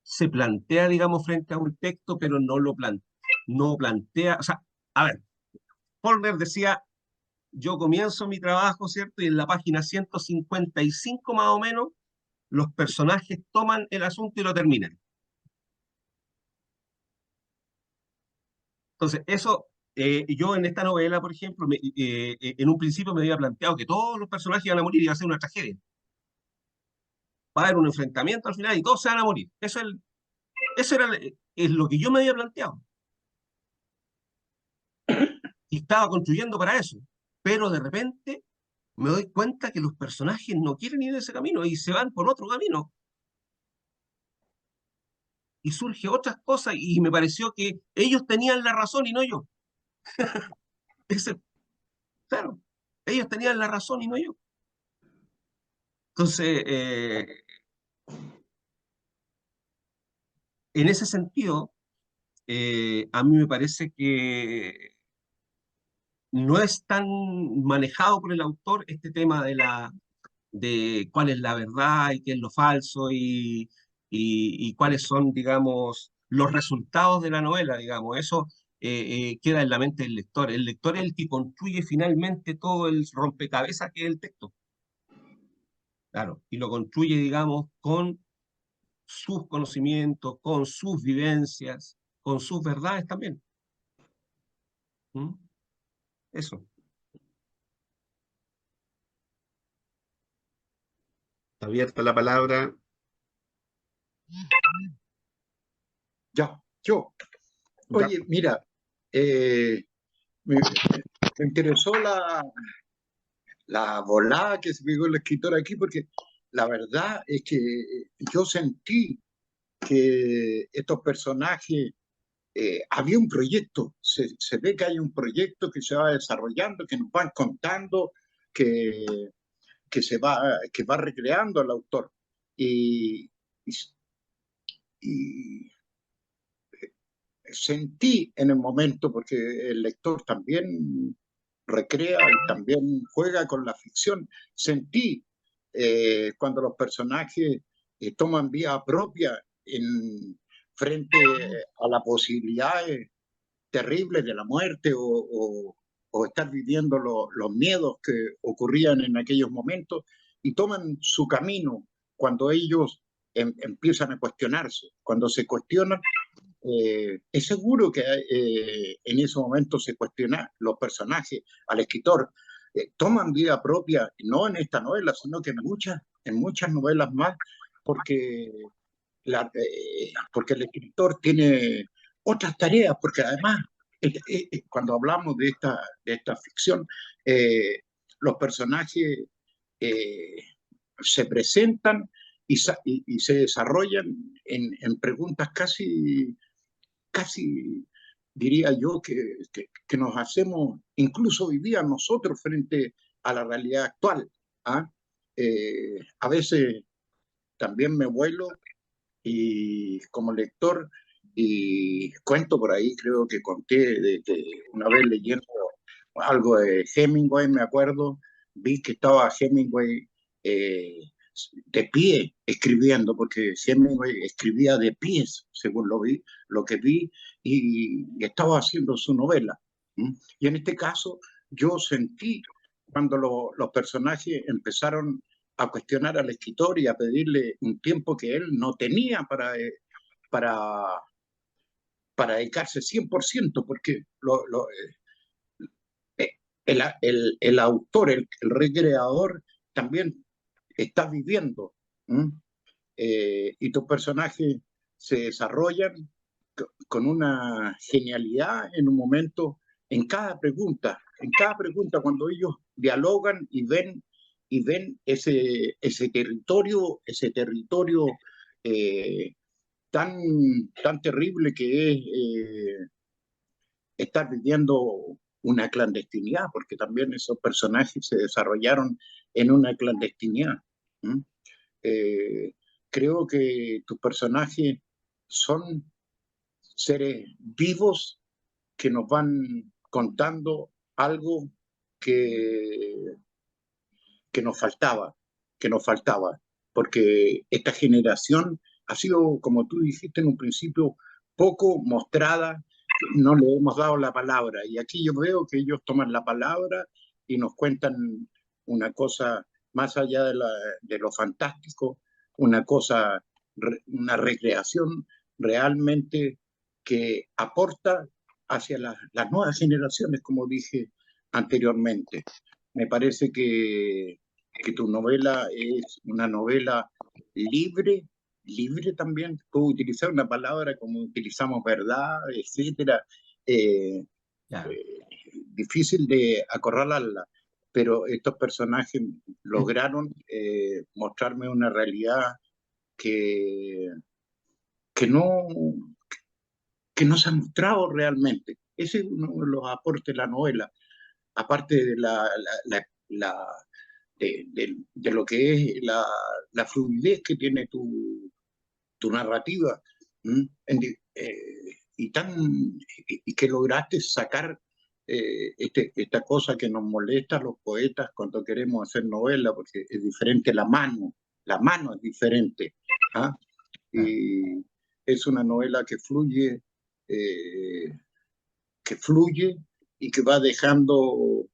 se plantea, digamos, frente a un texto, pero no plantea, o sea, a ver, Faulkner decía, yo comienzo mi trabajo, ¿cierto? Y en la página 155 más o menos, los personajes toman el asunto y lo terminan. Entonces, eso, yo en esta novela, por ejemplo, en un principio me había planteado que todos los personajes iban a morir y iba a ser una tragedia. Va a haber un enfrentamiento al final y todos se van a morir. Eso era es lo que yo me había planteado. Y estaba construyendo para eso. Pero de repente me doy cuenta que los personajes no quieren ir de ese camino y se van por otro camino. Y surge otras cosas y me pareció que ellos tenían la razón y no yo. Ese, claro, ellos tenían la razón y no yo. Entonces, en ese sentido, a mí me parece que no es tan manejado por el autor este tema de cuál es la verdad y qué es lo falso y cuáles son, digamos, los resultados de la novela, digamos. Eso queda en la mente del lector. El lector es el que construye finalmente todo el rompecabezas que es el texto. Claro, y lo construye, digamos, con sus conocimientos, con sus vivencias, con sus verdades también. ¿Mm? Eso. Está abierta la palabra. Ya, Yo, oye, mira, me interesó la volada que se pegó el escritor aquí, porque la verdad es que yo sentí que estos personajes, había un proyecto, se ve que hay un proyecto que se va desarrollando, que nos van contando, que, que va recreando al autor. Y, y sentí en el momento, porque el lector también recrea y también juega con la ficción, sentí cuando los personajes toman vía propia frente a la posibilidad terrible de la muerte o estar viviendo los miedos que ocurrían en aquellos momentos y toman su camino cuando ellos empiezan a cuestionarse. Cuando se cuestionan, es seguro que en ese momento se cuestiona los personajes, al escritor. Toman vida propia, no en esta novela, sino que en muchas novelas más, porque, porque el escritor tiene otras tareas, porque además, cuando hablamos de esta ficción, los personajes se presentan y se desarrollan en preguntas casi diría yo, que nos hacemos incluso hoy día nosotros frente a la realidad actual. ¿Ah? A veces también me vuelo y como lector y cuento por ahí, creo que conté de una vez leyendo algo de Hemingway, me acuerdo, vi que estaba Hemingway de pie escribiendo, porque Hemingway escribía de pies, según lo que vi, y estaba haciendo su novela. Y en este caso yo sentí cuando los personajes empezaron a cuestionar al escritor y a pedirle un tiempo que él no tenía para dedicarse 100%, porque el autor, el recreador, también está viviendo. Y tus personajes se desarrollan con una genialidad en un momento, en cada pregunta, cuando ellos dialogan y ven ese territorio tan terrible que es estar viviendo una clandestinidad, porque también esos personajes se desarrollaron en una clandestinidad. Creo que tus personajes son seres vivos que nos van contando algo que nos faltaba, porque esta generación ha sido, como tú dijiste en un principio, poco mostrada, no le hemos dado la palabra, y aquí yo veo que ellos toman la palabra y nos cuentan una cosa más allá de lo fantástico, una recreación realmente que aporta hacia las nuevas generaciones, como dije anteriormente. Me parece que tu novela es una novela libre también. Puedo utilizar una palabra como utilizamos verdad, etcétera. Difícil de acorralarla, pero estos personajes lograron mostrarme una realidad que no se ha mostrado realmente. Ese es uno de los aportes de la novela, aparte de de lo que es la fluidez que tiene tu narrativa, y que lograste sacar esta cosa que nos molesta a los poetas cuando queremos hacer novela, porque es diferente la mano es diferente. ¿Ah? Y es una novela que fluye y que va dejando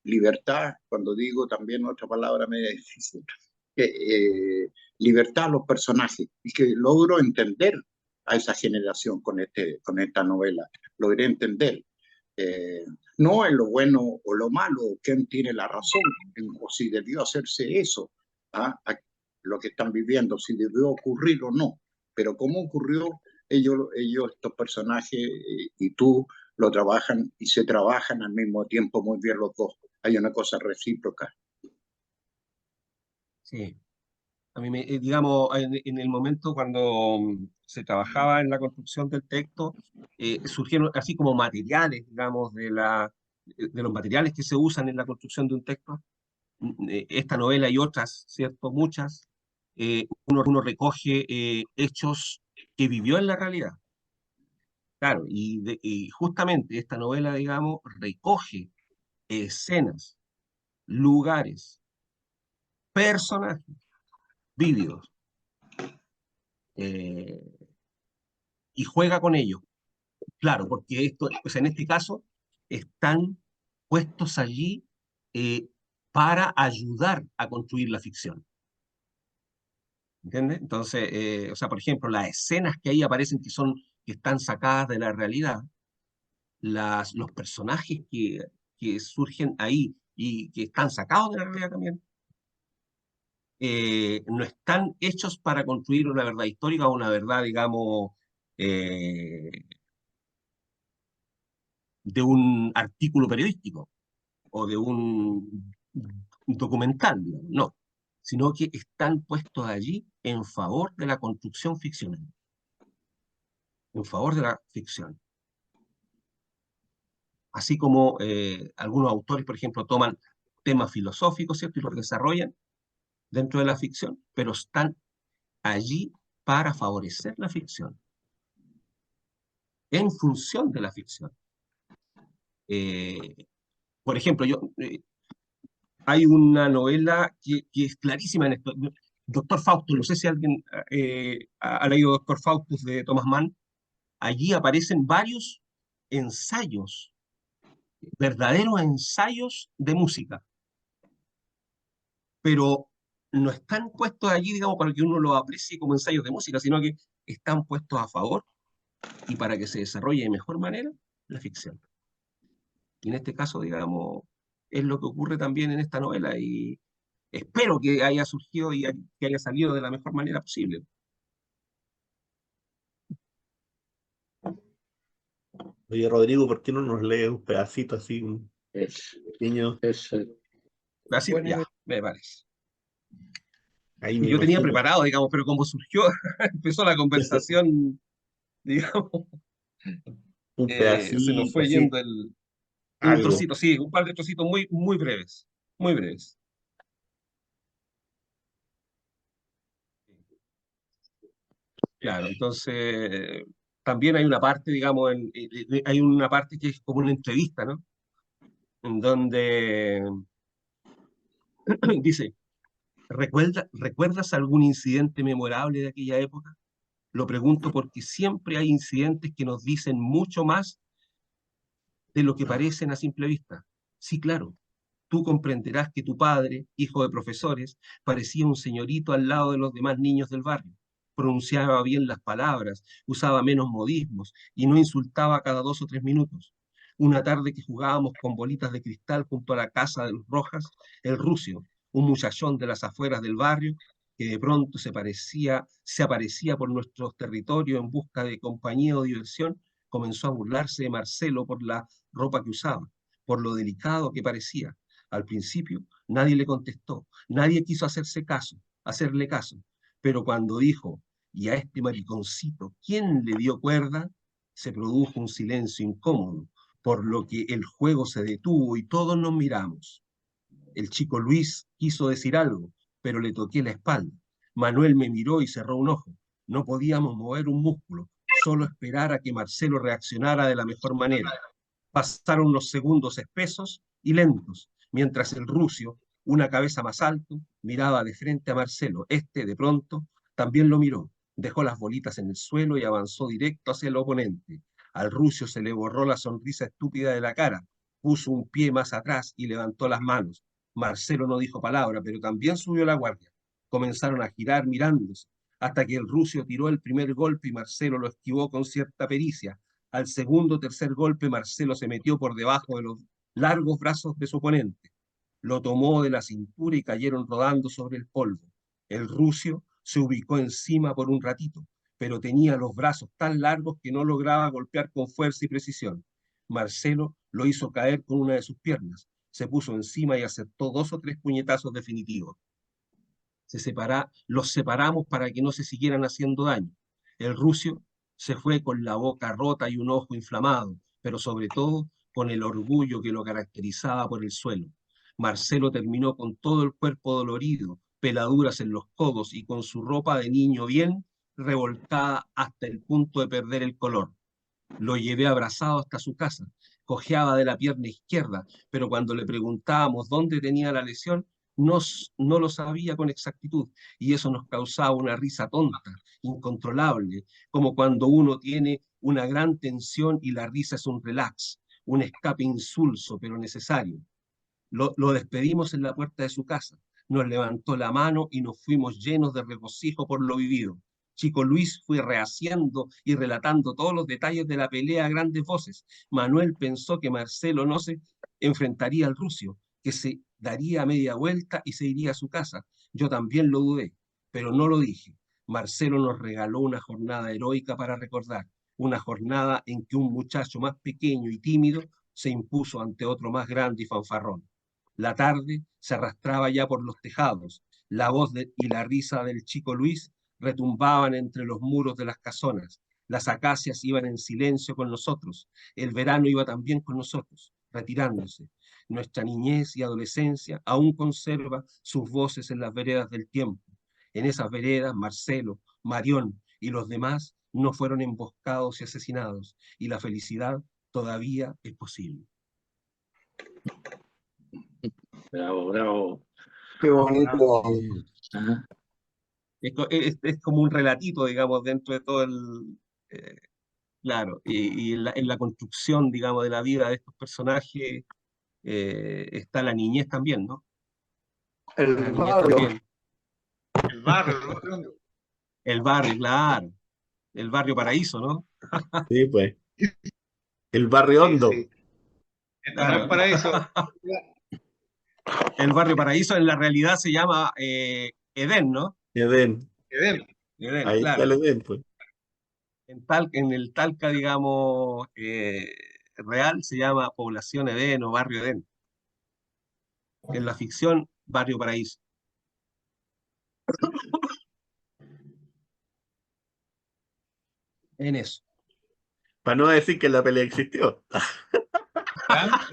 libertad. Cuando digo también otra palabra media difícil, libertad a los personajes, y que logro entender a esa generación con esta novela. Logré entender no en lo bueno o lo malo, quién tiene la razón, o si debió hacerse eso, lo que están viviendo, si debió ocurrir o no, pero cómo ocurrió, estos personajes y tú lo trabajan y se trabajan al mismo tiempo muy bien los dos. Hay una cosa recíproca. Sí. A mí, digamos, en el momento cuando se trabajaba en la construcción del texto, surgieron así como materiales, digamos, de los materiales que se usan en la construcción de un texto. Esta novela y otras, ¿cierto? Muchas. Uno recoge hechos que vivió en la realidad. Claro, y justamente esta novela, digamos, recoge escenas, lugares, personajes vívidos, eh, y juega con ellos. Claro, porque esto, pues en este caso, están puestos allí eh, para ayudar a construir la ficción. ¿Entiendes? Entonces, o sea, por ejemplo, las escenas que ahí aparecen que están sacadas de la realidad, los personajes que surgen ahí y que están sacados de la realidad también, no están hechos para construir una verdad histórica o una verdad, digamos, eh, de un artículo periodístico o de un documental, digamos, no, sino que están puestos allí en favor de la construcción ficcional, en favor de la ficción. Así como algunos autores, por ejemplo, toman temas filosóficos, ¿cierto? Y los desarrollan dentro de la ficción, pero están allí para favorecer la ficción, en función de la ficción. Eh, por ejemplo, hay una novela que es clarísima en esto. Doctor Faustus, no sé si alguien ha leído Doctor Faustus de Thomas Mann. Allí aparecen varios ensayos, verdaderos ensayos de música, pero no están puestos allí, digamos, para que uno los aprecie como ensayos de música, sino que están puestos a favor y para que se desarrolle de mejor manera la ficción. Y en este caso, digamos, es lo que ocurre también en esta novela y espero que haya surgido y que haya salido de la mejor manera posible. Oye, Rodrigo, ¿por qué no nos lees un pedacito así, un Es, pequeño? Así, Bueno, ya, me parece. Ahí Y me yo tenía imagino. preparado, digamos, pero como surgió, empezó la conversación, digamos, Un se nos pedacito fue yendo así, un algo. trocito, sí, un par de trocitos muy, muy breves, muy breves. Claro, entonces también hay una parte, digamos, hay una parte que es como una entrevista, ¿no? En donde dice, ¿recuerdas algún incidente memorable de aquella época? Lo pregunto porque siempre hay incidentes que nos dicen mucho más de lo que parecen a simple vista. Sí, claro, tú comprenderás que tu padre, hijo de profesores, parecía un señorito al lado de los demás niños del barrio. Pronunciaba bien las palabras, usaba menos modismos y no insultaba cada 2 o 3 minutos. Una tarde que jugábamos con bolitas de cristal junto a la casa de los Rojas, el Rucio, un muchachón de las afueras del barrio, que de pronto se aparecía por nuestros territorios en busca de compañía o diversión, comenzó a burlarse de Marcelo por la ropa que usaba, por lo delicado que parecía. Al principio nadie le contestó, nadie quiso hacerle caso, pero cuando dijo, ¿y a este mariconcito quién le dio cuerda? Se produjo un silencio incómodo, por lo que el juego se detuvo y todos nos miramos. El chico Luis quiso decir algo, pero le toqué la espalda. Manuel me miró y cerró un ojo. No podíamos mover un músculo, solo esperar a que Marcelo reaccionara de la mejor manera. Pasaron los segundos espesos y lentos, mientras el Rucio, una cabeza más alto, miraba de frente a Marcelo. Este, de pronto, también lo miró, dejó las bolitas en el suelo y avanzó directo hacia el oponente. Al Rucio se le borró la sonrisa estúpida de la cara, puso un pie más atrás y levantó las manos. Marcelo no dijo palabra, pero también subió la guardia. Comenzaron a girar mirándose, hasta que el Rucio tiró el primer golpe y Marcelo lo esquivó con cierta pericia. Al segundo o tercer golpe, Marcelo se metió por debajo de los largos brazos de su oponente. Lo tomó de la cintura y cayeron rodando sobre el polvo. El Rucio se ubicó encima por un ratito, pero tenía los brazos tan largos que no lograba golpear con fuerza y precisión. Marcelo lo hizo caer con una de sus piernas, se puso encima y acertó 2 o 3 puñetazos definitivos. Los separamos para que no se siguieran haciendo daño. El rucio se fue con la boca rota y un ojo inflamado, pero sobre todo con el orgullo que lo caracterizaba por el suelo. Marcelo terminó con todo el cuerpo dolorido, peladuras en los codos y con su ropa de niño bien revolcada hasta el punto de perder el color. Lo llevé abrazado hasta su casa. Cojeaba de la pierna izquierda, pero cuando le preguntábamos dónde tenía la lesión, no lo sabía con exactitud, y eso nos causaba una risa tonta, incontrolable, como cuando uno tiene una gran tensión y la risa es un relax, un escape insulso pero necesario. Lo despedimos en la puerta de su casa, nos levantó la mano y nos fuimos llenos de regocijo por lo vivido. Chico Luis fue rehaciendo y relatando todos los detalles de la pelea a grandes voces. Manuel pensó que Marcelo no se enfrentaría al rucio, que se daría media vuelta y se iría a su casa. Yo también lo dudé, pero no lo dije. Marcelo nos regaló una jornada heroica para recordar, una jornada en que un muchacho más pequeño y tímido se impuso ante otro más grande y fanfarrón. La tarde se arrastraba ya por los tejados, la voz y la risa del chico Luis retumbaban entre los muros de las casonas, las acacias iban en silencio con nosotros, el verano iba también con nosotros, retirándose. Nuestra niñez y adolescencia aún conserva sus voces en las veredas del tiempo. En esas veredas, Marcelo, Marión y los demás no fueron emboscados y asesinados, y la felicidad todavía es posible. Bravo, bravo. Qué bonito. Ajá. Es como un relatito, digamos, dentro de todo claro, y en la construcción, digamos, de la vida de estos personajes está la niñez también, ¿no? El La niñez barrio. también. El barrio, ¿no? El barrio, claro. El barrio Paraíso, ¿no? Sí, pues. El barrio Sí, hondo. sí. No Claro. es para eso. El barrio Paraíso en la realidad se llama Edén, ¿no? Edén. Edén. Edén, Ahí está claro. el Edén, pues. En el Talca, digamos, real se llama Población Edén o Barrio Edén. En la ficción, Barrio Paraíso. En eso. Para no decir que la pelea existió. ¿Ah?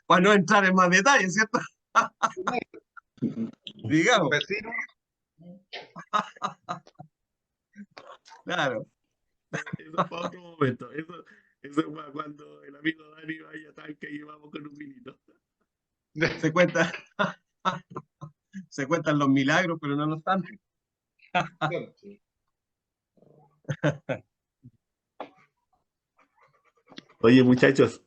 Para no entrar en más detalles, ¿cierto? Digamos, Vecino. claro. Eso es para otro momento. Eso es para cuando el amigo Dani vaya tal que llevamos con un vinito. Se cuenta, se cuentan los milagros, pero no los tantos. Oye, muchachos,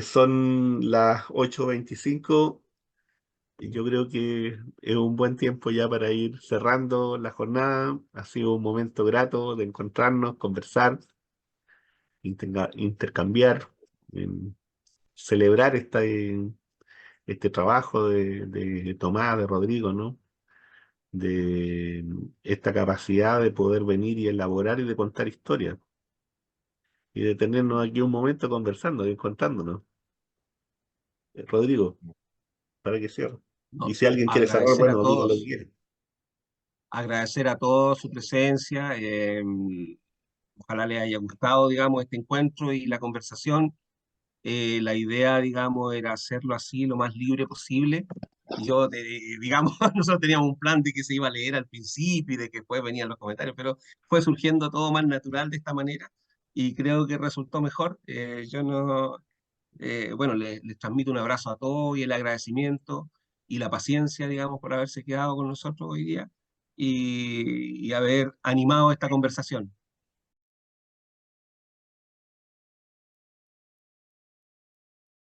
son las 8:25 y yo creo que es un buen tiempo ya para ir cerrando la jornada. Ha sido un momento grato de encontrarnos, conversar, intercambiar, celebrar este trabajo de Tomás, de Rodrigo, ¿no? De esta capacidad de poder venir y elaborar y de contar historias y de tenernos aquí un momento conversando y encontrándonos. Rodrigo, para que cierre. No, Y si alguien quiere cerrar, agradecer a bueno, diga lo que todos, quiere. agradecer a todos su presencia. Ojalá les haya gustado, digamos, este encuentro y la conversación. La idea, digamos, era hacerlo así lo más libre posible. Digamos, nosotros teníamos un plan de que se iba a leer al principio y de que después venían los comentarios, pero fue surgiendo todo más natural de esta manera y creo que resultó mejor. Yo no, bueno, les transmito un abrazo a todos y el agradecimiento y la paciencia, digamos, por haberse quedado con nosotros hoy día y haber animado esta conversación.